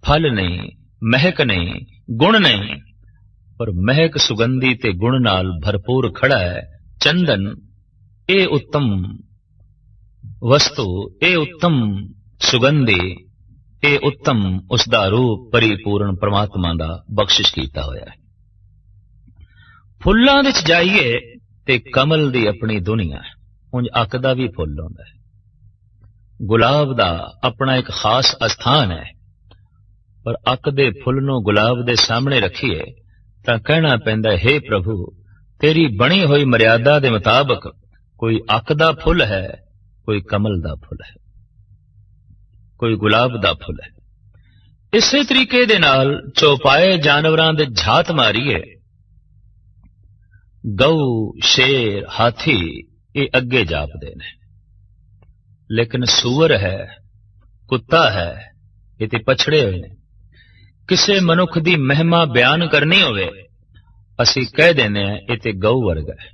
फल नहीं, महक नहीं, गुण नहीं, पर महक सुगंधी ते गुण नाल भरपूर खड़ा है। चंदन ए उत्तम वस्तु, ए उत्तम सुगंधी, ए उत्तम उसदा रूप परिपूर्ण परमात्मा दा बख्शिश कीता होया है। फुल्लां विच जाइए ते कमल दी अपनी दुनिया है। उंज अक दा भी फुल होंदा है, गुलाब दा अपना एक खास स्थान है। पर अक दे फुल नूं गुलाब दे सामने रखिए तां कहना पैंदा है, हे प्रभु तेरी बनी हुई मर्यादा दे मुताबिक कोई अक दा फुल है, कोई कमल दा फुल है, कोई गुलाब दा फुल है। इसे तरीके दे नाल चौपाए जानवरां दे झात मारिए, गऊ, शेर, हाथी ये अगे जापदे ने, लेकिन सूअर है, कुत्ता है, ये ते पछड़े हुए ने। किसे मनुख दी महिमा बयान करनी होवे असी कह देने हैं ये ते गऊ वर्गा है,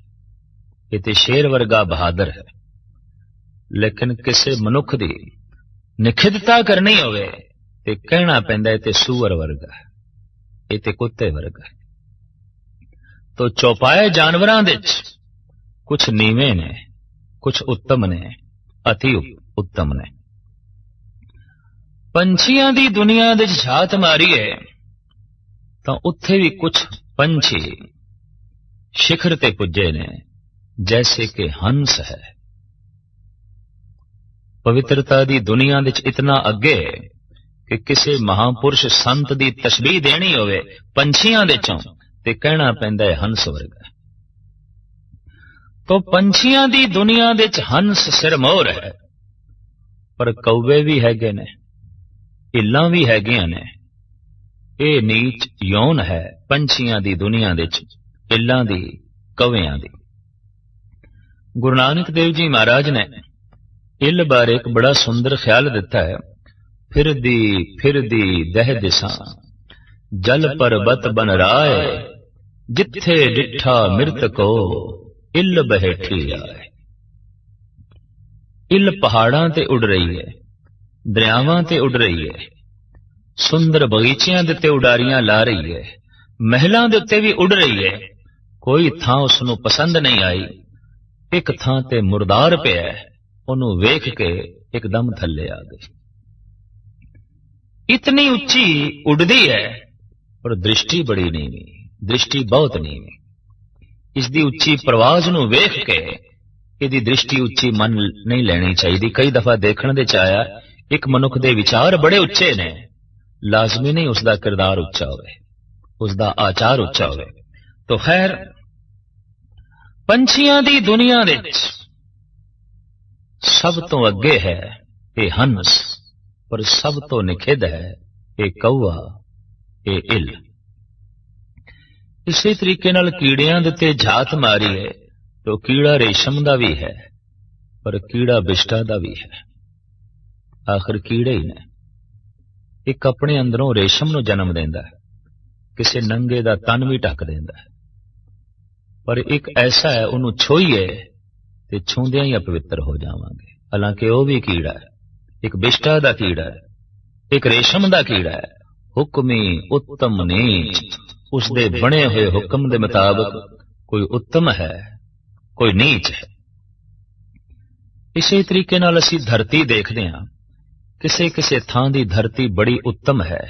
ये ते शेर वर्गा बहादुर है। लेकिन किसे मनुख दी निखिदता करनी होवे ते कहना पैंदा ते सूअर वर्गा है, ये ते कुत्ते वर्गा है। तो चौपाए जानवरां दे कुछ नीवे ने, कुछ उत्तम ने, अति उत्तम ने। पंछियां दी दुनिया दे झात मारीए तां उत्थे भी कुछ पंछी शिखर ते पुजे ने, जैसे कि हंस है। पवित्रता दी दुनिया दे इतना अगे कि किसी महापुरुष संत दी तशबीह देनी होवे पंछियां दे चों ते कहना पैंदा है हंस वर्गा। तो पंछियां दी दुनिया दे हंस सिरमौर है, पर कौवे भी हैगे ने, ਇੱਲਾਂ ਵੀ ਹੈਗੀਆਂ ਨੇ। ਇਹ ਨੀਚ ਯੌਨ ਹੈ ਪੰਛੀਆਂ ਦੀ ਦੁਨੀਆ ਦੇ ਵਿੱਚ, ਇੱਲਾਂ ਦੀ, ਕਵਿਆਂ ਦੀ। ਗੁਰੂ ਨਾਨਕ ਦੇਵ ਜੀ ਮਹਾਰਾਜ ਨੇ ਇੱਲ ਬਾਰੇ ਇੱਕ ਬੜਾ ਸੁੰਦਰ ਖਿਆਲ ਦਿੱਤਾ ਹੈ। ਫਿਰਦੀ ਫਿਰਦੀ ਦਹਿ ਦਿਸਾਂ ਜਲ ਪਰਬਤ ਬਨ ਰਾਏ, ਜਿੱਥੇ ਡਿੱਠਾ ਮਿਰਤ ਕੋ ਇੱਲ ਬੈਠੀ ਆਏ। ਇੱਲ ਪਹਾੜਾਂ ਤੇ ਉੱਡ ਰਹੀ ਹੈ, ਦਰਿਆਵਾਂ ਤੇ ਉੱਡ ਰਹੀ ਹੈ, ਸੁੰਦਰ ਬਗੀਚਿਆਂ ਦੇ ਉੱਤੇ ਉਡਾਰੀਆਂ ਲਾ ਰਹੀ ਹੈ, ਮਹਿਲਾਂ ਦੇ ਉੱਤੇ ਵੀ ਉੱਡ ਰਹੀ ਹੈ। ਕੋਈ ਥਾਂ ਉਸ ਨੂੰ ਪਸੰਦ ਨਹੀਂ ਆਈ, ਇੱਕ ਥਾਂ ਤੇ ਮੁਰਦਾਰ ਪਿਆ, ਉਹਨੂੰ ਵੇਖ ਕੇ ਇੱਕਦਮ ਥੱਲੇ ਆ ਗਈ। ਇਤਨੀ ਉੱਚੀ ਉੱਡਦੀ ਹੈ ਪਰ ਦ੍ਰਿਸ਼ਟੀ ਬੜੀ ਨੀਵੀਂ, ਦ੍ਰਿਸ਼ਟੀ ਬਹੁਤ ਨੀਵੀਂ। ਇਸ ਦੀ ਉੱਚੀ ਪ੍ਰਵਾਜ਼ ਨੂੰ ਵੇਖ ਕੇ ਇਹਦੀ ਦ੍ਰਿਸ਼ਟੀ ਉੱਚੀ ਮੰਨ ਨਹੀਂ ਲੈਣੀ ਚਾਹੀਦੀ। ਕਈ ਦਫਾ ਦੇਖਣ ਦੇ ਚ ਆਇਆ ਇੱਕ ਮਨੁੱਖ ਦੇ ਵਿਚਾਰ ਬੜੇ ਉੱਚੇ ਨੇ, ਲਾਜ਼ਮੀ ਨਹੀਂ ਉਸ ਦਾ ਕਿਰਦਾਰ ਉੱਚਾ ਹੋਵੇ, ਉਸ ਦਾ ਆਚਾਰ ਉੱਚਾ ਹੋਵੇ। ਤੋ ਖੈਰ, ਪੰਛੀਆਂ ਦੀ ਦੁਨੀਆ ਦੇ ਵਿੱਚ ਸਭ ਤੋਂ ਅੱਗੇ ਹੈ ਇਹ ਹੰਸ, ਪਰ ਸਭ ਤੋਂ ਨਿਖਿਧ ਹੈ ਇਹ ਕਊਆ, ਇਹ ਇੱਲ। ਇਸੇ ਤਰੀਕੇ ਨਾਲ ਕੀੜਿਆਂ ਦੇ ਉੱਤੇ ਝਾਤ ਮਾਰੀ ਹੈ ਤਾਂ ਕੀੜਾ ਰੇਸ਼ਮ ਦਾ ਵੀ ਹੈ, ਪਰ ਕੀੜਾ ਬਿਸ਼ਟਾ ਦਾ ਵੀ ਹੈ। ਆਖਰ ਕੀੜੇ ਹੀ ਨੇ। ਇੱਕ ਆਪਣੇ ਅੰਦਰੋਂ ਰੇਸ਼ਮ ਨੂੰ ਜਨਮ ਦਿੰਦਾ ਹੈ, ਕਿਸੇ ਨੰਗੇ ਦਾ ਤਨ ਵੀ ਢੱਕ ਦਿੰਦਾ ਹੈ, ਪਰ ਇੱਕ ਐਸਾ ਹੈ ਉਹਨੂੰ ਛੋਈਏ ਤੇ ਛੂੰਦਿਆਂ ਹੀ ਅਪਵਿੱਤਰ ਹੋ ਜਾਵਾਂਗੇ। ਹਾਲਾਂਕਿ ਉਹ ਵੀ ਕੀੜਾ ਹੈ, ਇੱਕ ਬਿਸ਼ਟਾ ਦਾ ਕੀੜਾ ਹੈ, ਇੱਕ ਰੇਸ਼ਮ ਦਾ ਕੀੜਾ ਹੈ। ਹੁਕਮੀ ਉੱਤਮ ਨੀਚ, ਉਸਦੇ ਬਣੇ ਹੋਏ ਹੁਕਮ ਦੇ ਮੁਤਾਬਕ ਕੋਈ ਉੱਤਮ ਹੈ, ਕੋਈ ਨੀਚ ਹੈ। ਇਸੇ ਤਰੀਕੇ ਨਾਲ ਅਸੀਂ ਧਰਤੀ ਦੇਖਦੇ ਹਾਂ। ਕਿਸੇ ਕਿਸੇ ਥਾਂ ਦੀ ਧਰਤੀ ਬੜੀ ਉੱਤਮ ਹੈ,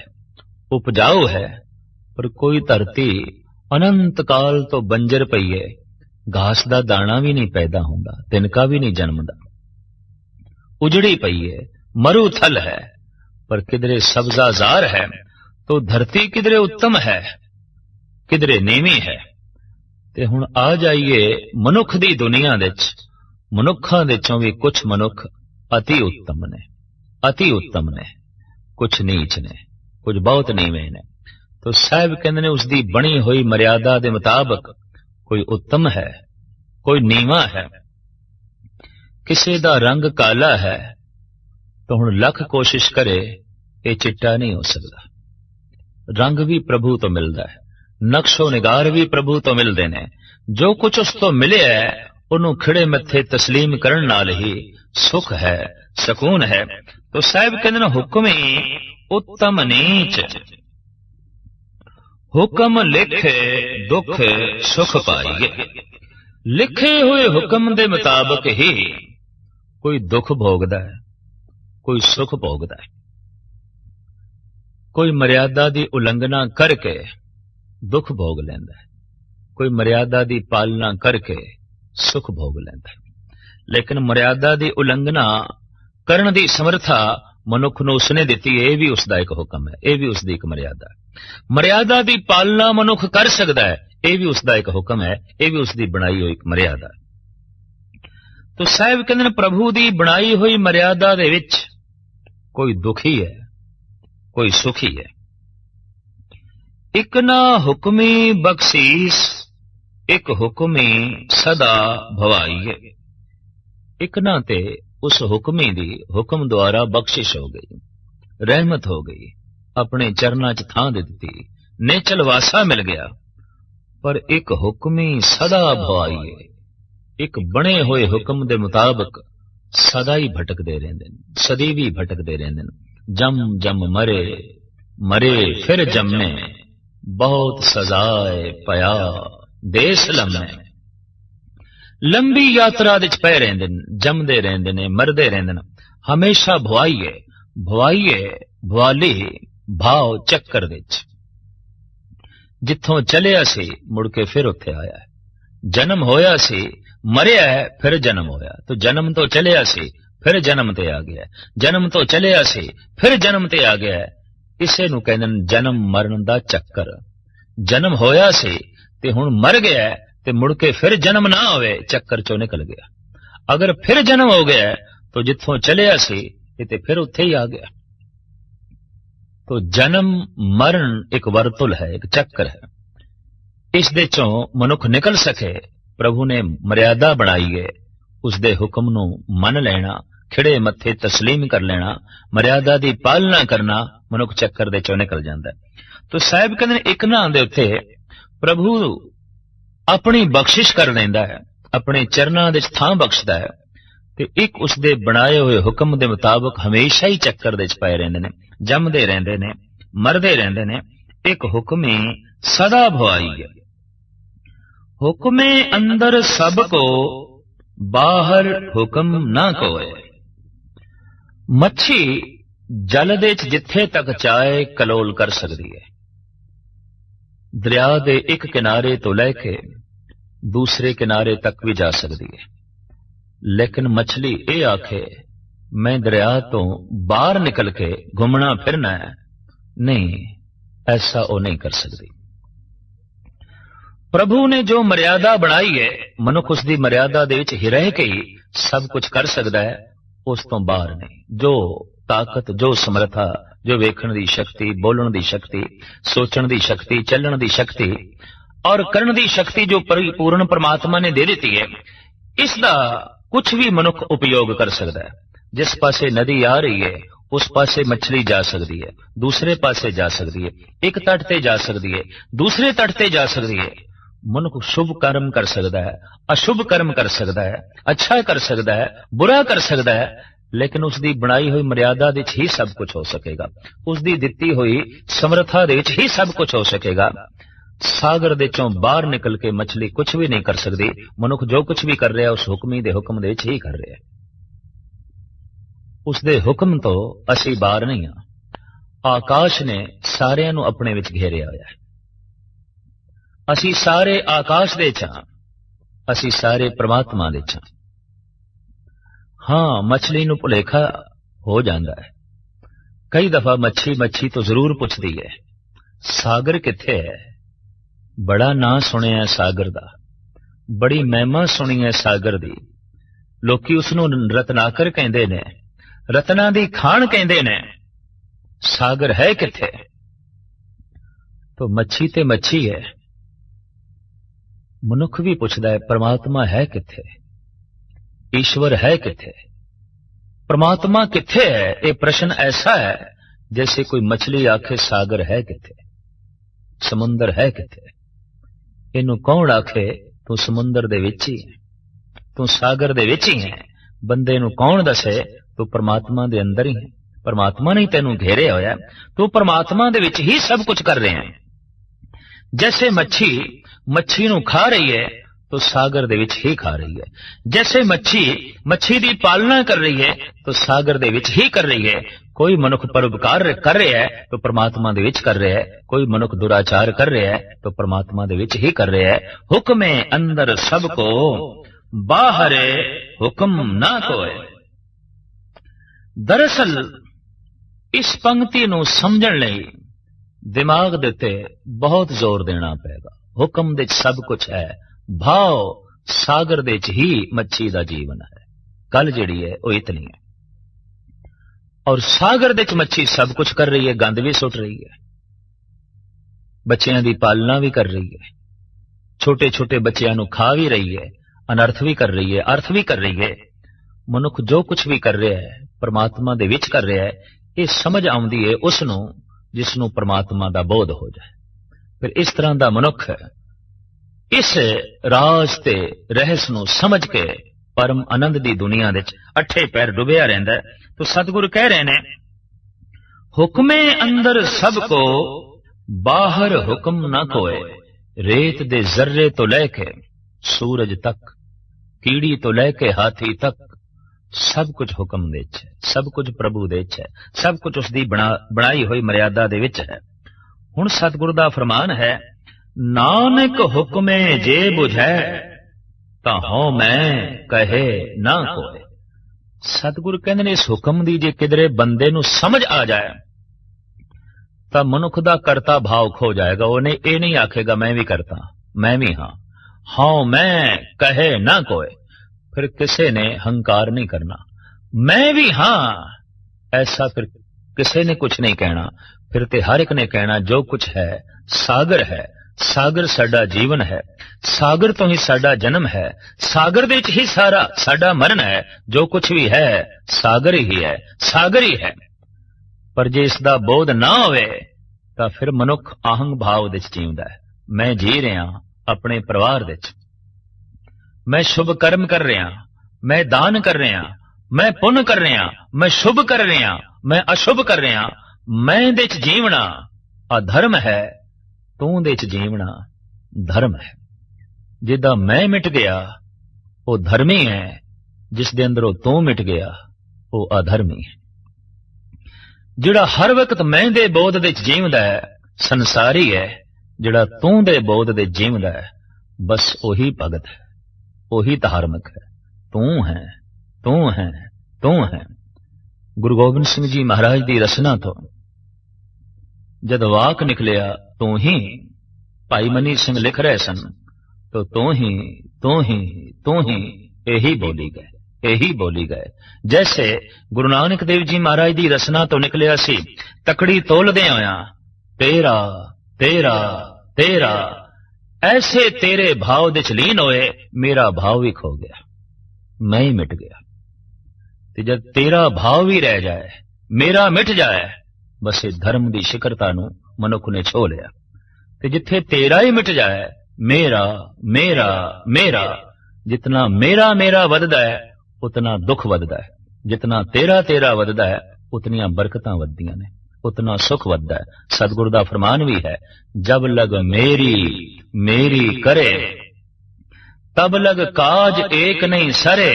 ਉਪਜਾਊ ਹੈ, ਪਰ ਕੋਈ ਧਰਤੀ ਅਨੰਤ ਕਾਲ ਤੋਂ ਬੰਜਰ ਪਈ ਹੈ, ਘਾਸ ਦਾ ਦਾਣਾ ਵੀ ਨਹੀਂ ਪੈਦਾ ਹੁੰਦਾ, ਤਿਨਕਾ ਵੀ ਨਹੀਂ ਜਨਮਦਾ, ਉਜੜੀ ਪਈ ਹੈ, ਮਰੂ ਥਲ ਹੈ। ਪਰ ਕਿਧਰੇ ਸਬਜ਼ਾਜ਼ਾਰ ਹੈ तो धरती किधरे उत्तम है, किधरे नीवी है। ते हुण आ जाइए मनुख दी दुनिया दे विच, मनुखां दे चों भी कुछ मनुख अति उत्तम ने, अति उत्तम ने, कुछ नीच ने, कुछ बहुत नीवे ने। तो साहब कहंदे ने उसदी बनी हुई मर्यादा दे मुताबिक कोई उत्तम है, कोई नीवा है। किसी दा रंग काला है तो हुण लख कोशिश करे ये चिट्टा नहीं हो सकता। रंग भी प्रभु तो मिलता है, नक्शो निगार भी प्रभु तो मिलते ने। जो कुछ उस तो मिले है उन्होंने खिड़े मथे तस्लीम करने नाल ही सुख है, सकून है। तो साहब कहते हुक्म ही उत्तम नीच, हुक्म लिखे दुख सुख पाइए। लिखे हुए हुक्म दे मुताबिक ही कोई दुख भोगदा है, कोई सुख भोगदा है। कोई मर्यादा की उलंघना करके दुख भोग लेंदा है, कोई मर्यादा की पालना करके सुख भोग लेंदा है। लेकिन मर्यादा की उलंघना करने की समर्था मनुख नूं उसने दिती, यह भी उसका एक हुक्म है, यह भी उसकी एक मर्यादा है। मर्यादा की पालना मनुख कर सकता है, यह भी उसका एक हुक्म है, यह भी उसकी बनाई हुई एक मर्यादा है। तो साहब कहते हैं प्रभु की बनाई हुई मर्यादा दे विच कोई दुखी है, कोई सुखी है। एक ना हुक्मी बख्शीस, एक हुक्मी सदा भवाई है। एक ना ते उस हुक्मी दी हुक्म द्वारा बख्शिश हो गई, रहमत हो गई, अपने चरना च थां दे दी, नेचल वासा मिल गया। पर एक हुक्मी सदा भवाई है, एक बने हुए हुक्म दे मुताबिक सदा ही भटकते रहंदे ने, सदी भी भटकते रहंदे ने। जम जम मरे, मरे फिर जमे, बहुत सजाए पया देश लम्हे। लंबी यात्रा दे पै रहिंदे ने, जमदे रहिंदे ने, मरदे रहिंदे ने। हमेशा भवाईए भवाईए भवाली भाव चक्कर दे विच। जिथों चलिया सी मुड़ के फिर उत्थे आया है। जन्म होया सी, मरिया है, फिर जन्म होया। तो जन्म तो चलिया सी, फिर जन्म ते आ गया, जन्म तो चलिया सी, फिर जन्म ते आ गया। इसे नूं कहंदे ने जन्म मरण दा चक्कर। जन्म होया सी ते हुण मर गया ते मुड़ के फिर जन्म ना होवे, चक्कर चों निकल गया। अगर फिर जन्म हो गया तो जिथों चलिया सी ते फिर उत्थे ही आ गया। तो जन्म मरण एक वर्तुल है, एक चक्कर है। इस दे चों मनुख निकल सके, प्रभु ने मर्यादा बनाई है, उसदे हुक्म नूं मन लेना, खिड़े मत्थे तस्लीम कर लेना, मर्यादा दी पालना करना, मनुख चक्कर दे चों निकल जांदा है। तो साहिब कहंदे ने इक नां दे उत्ते प्रभु अपनी बख्शिश कर देंदा है, अपने चरनां दे थां बख्शदा है, ते एक उसदे बनाए हुए हुक्म दे मुताबिक हमेशा ही चक्कर दे पए रहिंदे ने, जमदे रहिंदे ने, मरदे रहिंदे ने। एक हुक्म सदा भवाई है, हुक्मे अंदर सबको, बाहर हुक्म ना कोय। मच्छी जल दे जिथे तक चाहे कलोल कर सकती है, दरिया दे एक किनारे तो लैके दूसरे किनारे तक भी जा सकती है, लेकिन मछली ये आखे मैं दरिया तो बाहर निकल के घूमना फिरना है, नहीं, ऐसा वो नहीं कर सकती। प्रभु ने जो मर्यादा बनाई है, मनुख उसकी मर्यादा दे विच ही रह के ही सब कुछ कर सकता है, उस तो बाहर नहीं। जो ताकत, जो समर्था, जो वेखण दी शक्ति, बोलण दी शक्ति, सोचण दी शक्ति, चलण दी शक्ति और करण दी शक्ति जो परिपूर्ण परमात्मा ने दे दी है, इसका कुछ भी मनुख उपयोग कर सकता है। जिस पासे नदी आ रही है उस पासे मछली जा सकती है, दूसरे पासे जा सकती है, एक तट ते जा सकती है, दूसरे तट ते जा सकती है। मनुख शुभ कर्म कर सकता है, अशुभ कर्म कर सकता है, अच्छा कर सकता है, बुरा कर सकता है, लेकिन उसकी बनाई हुई मर्यादा दे ही सब कुछ हो सकेगा, उसकी दिती हुई समर्था दे ही सब कुछ हो सकेगा। सागर दे चों बाहर निकल के मछली कुछ भी नहीं कर सकती। मनुख जो कुछ भी कर रहा है उस हुक्मी दे हुक्म दे ही कर रहा है, उसदे हुक्म तो असी बाहर नहीं हाँ। आकाश ने सारियां नूं अपने विच घेरिया होया है, असी सारे आकाश दे च हां, असी सारे परमात्मा दे च हां। हाँ, मछली नूं भुलेखा हो जाता है, कई दफा मच्छी मच्छी तो जरूर पूछती है सागर किथे है। बड़ा नां सुनिया सागर दा, बड़ी महिमा सुनी है सागर दी, लोकी उसनूं रत्नाकर कहंदे ने, रत्ना दी खान कहंदे ने, सागर है किथे। तो मच्छी ते मच्छी है, मनुख भी पूछदा है परमात्मा है किथे, ईश्वर है किथे, परमात्मा किथे है। ये प्रश्न ऐसा है जैसे कोई मछली आखे सागर है किथे, समुंदर है किथे। इनू कौन आखे तू समुंदर दे विच ही है, तू सागर दे विच ही है। बंदे नू कौन दसे तू परमात्मा दे अंदर ही है, परमात्मा ने तेनू घेरे होया, तू परमात्मा दे विच ही सब कुछ कर रहे हैं। जैसे मच्छी मच्छी नू खा रही है तो सागर दे विच ही खा रही है, जैसे मच्छी मच्छी दी पालना कर रही है तो सागर दे विच ही कर रही है। कोई मनुख परोपकार कर रहा है तो परमात्मा दे विच कर रहा है, कोई मनुख दुराचार कर रहा है तो परमात्मा दे विच ही कर रहा है। हुक्मे अंदर सबको, बाहर हुक्म ना कोय। दरअसल इस पंक्ति नू समझण लई दिमाग दे उत्ते बहुत जोर देना पेगा। हुक्म दे सब कुछ है, भाव सागर दे ही मच्छी दा जीवन है, गल जिहड़ी है वो इतनी है। और सागर दे मच्छी सब कुछ कर रही है, गंद भी सुट रही है, बच्चियां दी पालना भी कर रही है, छोटे छोटे बच्चियां नू खा भी रही है, अनर्थ भी कर रही है, अर्थ भी कर रही है। मनुख जो कुछ भी कर रहा है परमात्मा दे विच कर रहा है, ये समझ आउंदी है उसनू जिसनू परमात्मा दा बोध हो जाए। फिर इस तरह दा मनुख इस राज ते रहस नू समझ के परम आनंद दी दुनिया दे अठे पैर डुबिया रहिंदा है। तो सतगुरु कह रहे ने, हुक्मे अंदर सबको, बाहर हुक्म ना कोय। रेत दे जर्रे तो लेके सूरज तक, कीड़ी तो लेके हाथी तक, सब कुछ हुक्म दे च है, सब कुछ प्रभु दे च है, सब कुछ उसकी बनाई हुई मर्यादा दे विच है। हुण सतगुरु दा फरमान है, नानक हुक्मे जे बुझै तां हों मैं कहे ना कोय। सतगुरु कहंदे ने इस हुक्म दी जे किधरे बंदे नू समझ आ जाए तां मनुख दा करता भाव खो जाएगा। उन्हें ये नहीं आखेगा मैं भी करता, मैं भी हाँ, हाँ मैं कहे ना कोय। फिर किसी ने हंकार नहीं करना, मैं भी हाँ, ऐसा फिर किसी ने कुछ नहीं कहना। फिर ते हर एक ने कहना जो कुछ है सागर है, सागर साडा जीवन है, सागर तो ही साडा जन्म है, सागर दे विच ही सारा साडा मरण है, जो कुछ भी है सागर ही है, सागर ही है। पर जे इसका बोध ना होवे तां फिर मनुख आहंग भाव दे विच जींदा है। मैं जी रहा अपने परिवार दे विच, मैं शुभ कर्म कर रहा, मैं दान कर रहा, मैं पुण्य कर रहा, मैं शुभ कर रहा, मैं अशुभ कर रहा, मैं दे विच जीवना अधर्म है, तू दे विच जीवना धर्म है। जिदा मैं मिट गया वो धर्मी है, जिस दे अंदरों तू मिट गया वो अधर्मी है। जिहड़ा हर वक्त मैं दे बोध दे विच जीवदा है संसारी है, जिहड़ा तू दे बोध दे जीवदा है बस वही भगत है, वही धार्मिक है। तू है, तू है, तू है। गुरु गोबिंद सिंह जी महाराज की रचना तो जद वाक निकलिया तू ही, भाई मनी सिंह लिख रहे सन तो तू ही, तू ही, तू ही, यही बोली गए, यही बोली गए। जैसे गुरु नानक देव जी महाराज की रचना तो निकलिया सी तकड़ी तोलदे होया तेरा तेरा तेरा, ऐसे तेरे भाव दे च लीन होए मेरा भाव भी खो गया, मैं ही मिट गया। ते जब तेरा भाव भी रह जाए मेरा मिट जाए बस ये धर्म की शिखरता नू मनुख ने छो लिया। ते जिथे तेरा ही मिट जाए मेरा मेरा मेरा, जितना मेरा मेरा वधदा है उतना दुख वधदा है, जितना तेरा तेरा वधदा है उतनियां बरकतां वधदियां ने, उतना सुख वधदा है। सतगुरु दा फरमान भी है जब लग मेरी मेरी करे तब लग काज एक नहीं सरे,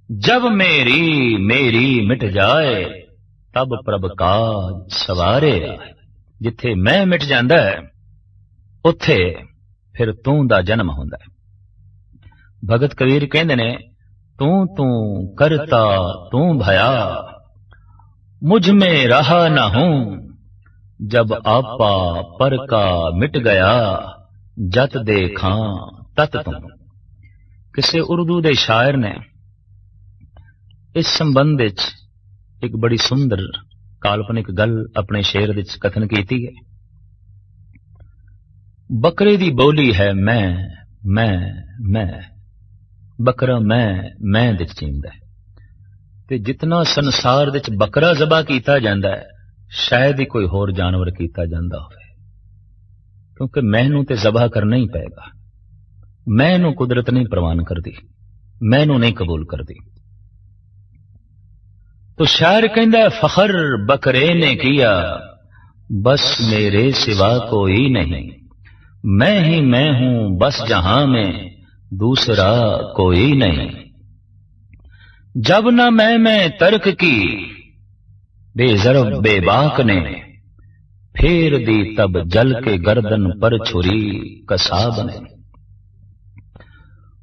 जब मेरी मेरी मिट जाए तब प्रभ काज सवारे आए। जिथे मैं मिट जांदा है उत्थे फिर तू दा जन्म होंदा है। भगत कबीर कहंदे ने तू तू करता तू भया, मुझ में रहा न हूं, जब आपा पर का मिट गया, जत देखा तत तू। किसी उर्दू दे शायर ने इस संबंध एक बड़ी सुंदर काल्पनिक गल अपने शेर विच कथन की है। बकरे दी बोली है मैं, बकरा मैं दे जींदा है। ते जितना संसार दे बकरा जबा कीता जांदा है शायद ही कोई होर जानवर कीता जांदा होवे, क्योंकि मैनू ते जबा करना ही पेगा। मैनू कुदरत नहीं प्रवान करती, मैनू नहीं कबूल करती। तो शायर कहंदा है फखर बकरे ने किया, बस मेरे सिवा कोई नहीं, मैं ही मैं हूं बस जहां में, दूसरा कोई नहीं। जब न मैं तर्क की बेजरब बेबाक ने, फेर दी तब जल के गर्दन पर छुरी कसाब ने।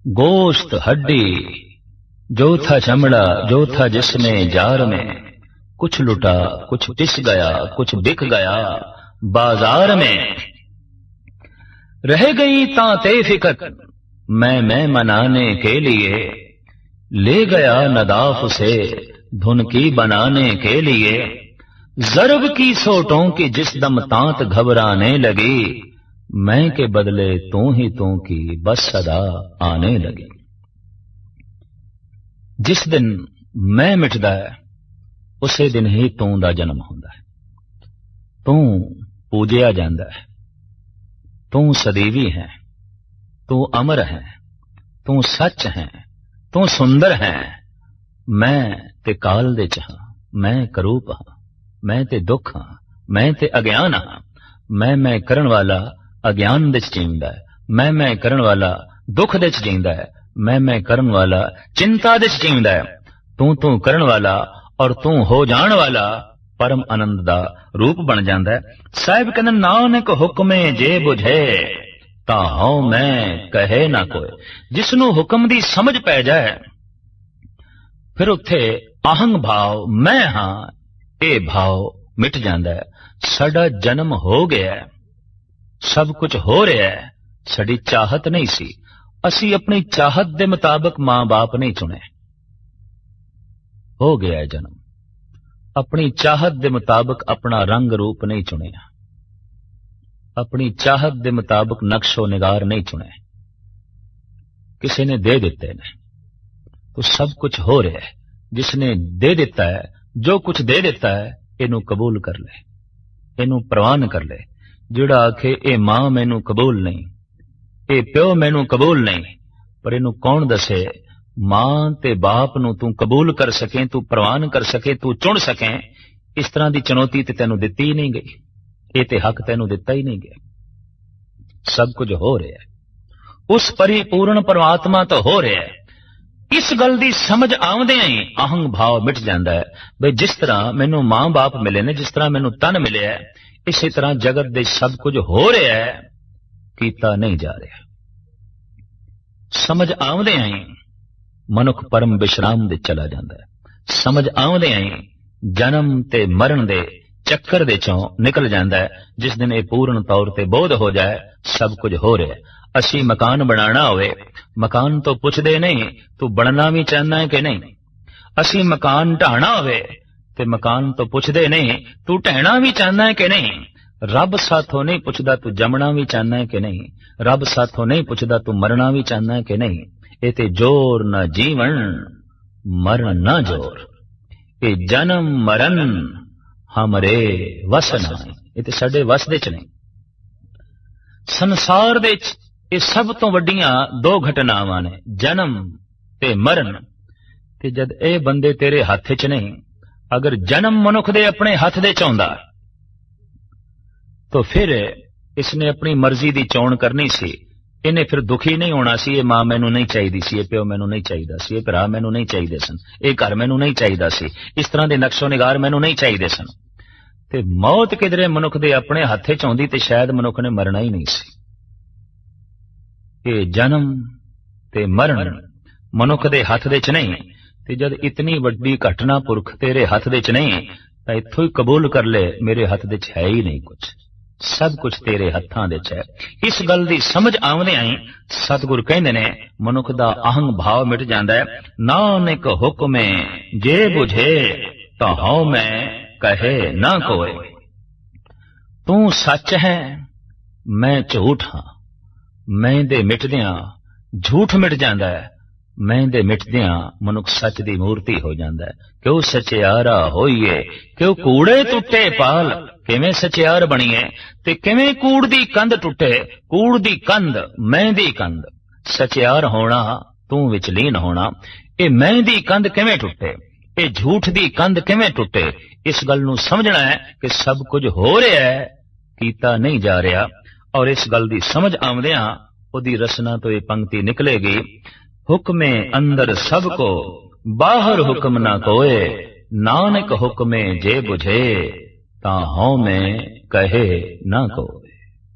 गोश्त हड्डी जो था चमड़ा जो था जिसमें जार में, कुछ लुटा कुछ पिस गया कुछ बिक गया बाजार में। रह गई तांते फिकत मैं मनाने के लिए, ले गया नदाफ से धुन की बनाने के लिए। जरब की सोटों की जिस दम तांत घबराने लगी, मैं के बदले तू ही तू की बस सदा आने लगी। जिस दिन मैं मिटदा है उसे दिन ही तू दा जन्म होंदा है। तू पूजिया जांदा है, तू सदैवी है, तू अमर है, तू सच है, तू सुंदर है। मैं ते काल दे च हां, मैं करूप हां, मैं ते दुख हां, मैं ते अज्ञान हां। मैं करन वाला अज्ञान दे च जींदा है, मैं करन वाला दुख दे च जींदा है, मैं करन वाला चिंता दे च जींदा है। तू करन वाला और तू हो जान वाला परम आनंद दा रूप बन जांदा है। साहिब कहंदे नानक हुक्मे जे बुझे, तां मैं कहे ना कोई। जिसनों हुक्म दी समझ पै जाए फिर उत्थे आहंग भाव मैं हां ये भाव मिट जांदा है। साडा जन्म हो गया है, सब कुछ हो रहा है, साडी चाहत नहीं सी, असी अपनी चाहत दे मुताबिक मां बाप नहीं चुने। हो गया है जन्म, अपनी चाहत दे मुताबिक अपना रंग रूप नहीं चुनिया, अपनी चाहत दे मुताबिक नक्शो निगार नहीं चुने, किसी ने दे दिते ने तो सब कुछ हो रहा है। जिसने दे दिता है, जो कुछ दे दिता है, इनू कबूल कर ले, इनू प्रवान कर ले। जिहड़ा आखे ए मां मैनू कबूल नहीं, ए प्यो मैनू कबूल नहीं, पर इनू कौन दसे मां ते बाप नू तू कबूल कर सके, तू प्रवान कर सके, तू चुन सके। इस तरह की चुनौती ते तैनू दिती ही नहीं गई, ये ते हक तैनू दिता ही नहीं गया। सब कुछ हो रहा है, उस परिपूर्ण परमात्मा तो हो रहा है। इस गल की समझ आउंदियां ही अहंग भाव मिट जाता है। भाई जिस तरह मैनू मां बाप मिले ने, जिस तरह मैनू तन मिले है, इसी तरह जगत दे सब कुछ हो रहा है, कीता नहीं जा रहा। समझ आउंदियां ही मनुख परम विश्राम दे चला जाता है। समझ आउंदियां ही जन्म ते मरण दे चक्कर दे चों निकल जाता है। जिस दिन ये पूर्ण तौर ते बोध हो जाए सब कुछ हो रहा है। असी मकान बनाना होवे, मकान तो पुछदे नहीं तू बनना भी चाहना है कि नहीं। असी मकान ढाना होवे ते मकान तो पुछदे नहीं तू ढहना भी चाहना है कि नहीं। रब साथों नहीं पुछदा तू जमना भी चाहना है कि नहीं। रब साथों नहीं पुछदा तू मरना भी चाहना है कि नहीं। ये ते जोर न जीवन, मरण न जोर, ये जन्म मरण हमरे वस नहीं। ये ते साडे वस दे च नहीं। संसार दे ये सब तो वड्डियां दो घटनावां ने, जन्म ते मरण। ते जद ए बंदे तेरे हथ च नहीं, अगर जन्म मनुख दे अपने हथ दे च आउंदा तो फिर इसने अपनी मर्जी दी चोण करनी सी। इन्हें फिर दुखी नहीं होना सी, ये मां मैनू नहीं चाहिदी सी, ये प्यो मैनू नहीं चाहिदा सी, ये भरा मैनू नहीं चाहिदे सन, ये घर मैनू नहीं चाहिदा सी, इस तरह दे नक्शो निगार मैनू नहीं चाहिदे सन। ते मौत किधरे मनुख दे अपने हथे च आउंदी ते शायद मनुख ने मरना ही नहीं सी। ये जन्म ते मरण मनुख दे हथ दे च नहीं। ते जद इतनी वड्डी घटना पुरख तेरे हथ दे च नहीं तां इत्थों ही कबूल कर ले मेरे हथ दे च है ही नहीं कुछ, सब कुछ तेरे हत्थां दे च है। इस गल दी समझ आउंदियां ही सतगुर कहंदे ने मनुख दा अहंग भाव मिट जांदा है। नानक हुक्मे जे बुझे तां हਉ मैं कहे ना कोय। तू सच है मैं झूठ हां, मैं दे मिटदियां झूठ मिट जांदा है, मैं दे मिटदियां मनुख सच दी मूर्ति हो जांदा है। क्यों सचियारा होइए क्यों कूड़े टुटे पाल। किवें सचियार बणीए ते किवें कूड़ दी कंध टुटे। कूड़ दी कंध मैं दी कंध, सचियार होना तू विच लीन होना। ये मैं दी कंध किवें टुटे, ये झूठ दी कंध किवें टुटे। इस गल नूं समझना है कि सब कुछ हो रहा है, कीता नहीं जा रहा। और इस गल दी समझ आउंदियां ओदी रसना तो ये पंक्ति निकलेगी। हुक्मे अंदर सबको बाहर हुक्म ना कोय। नानक हुक्मे जे बुझे तां हਉ मैं कहे ना कोय।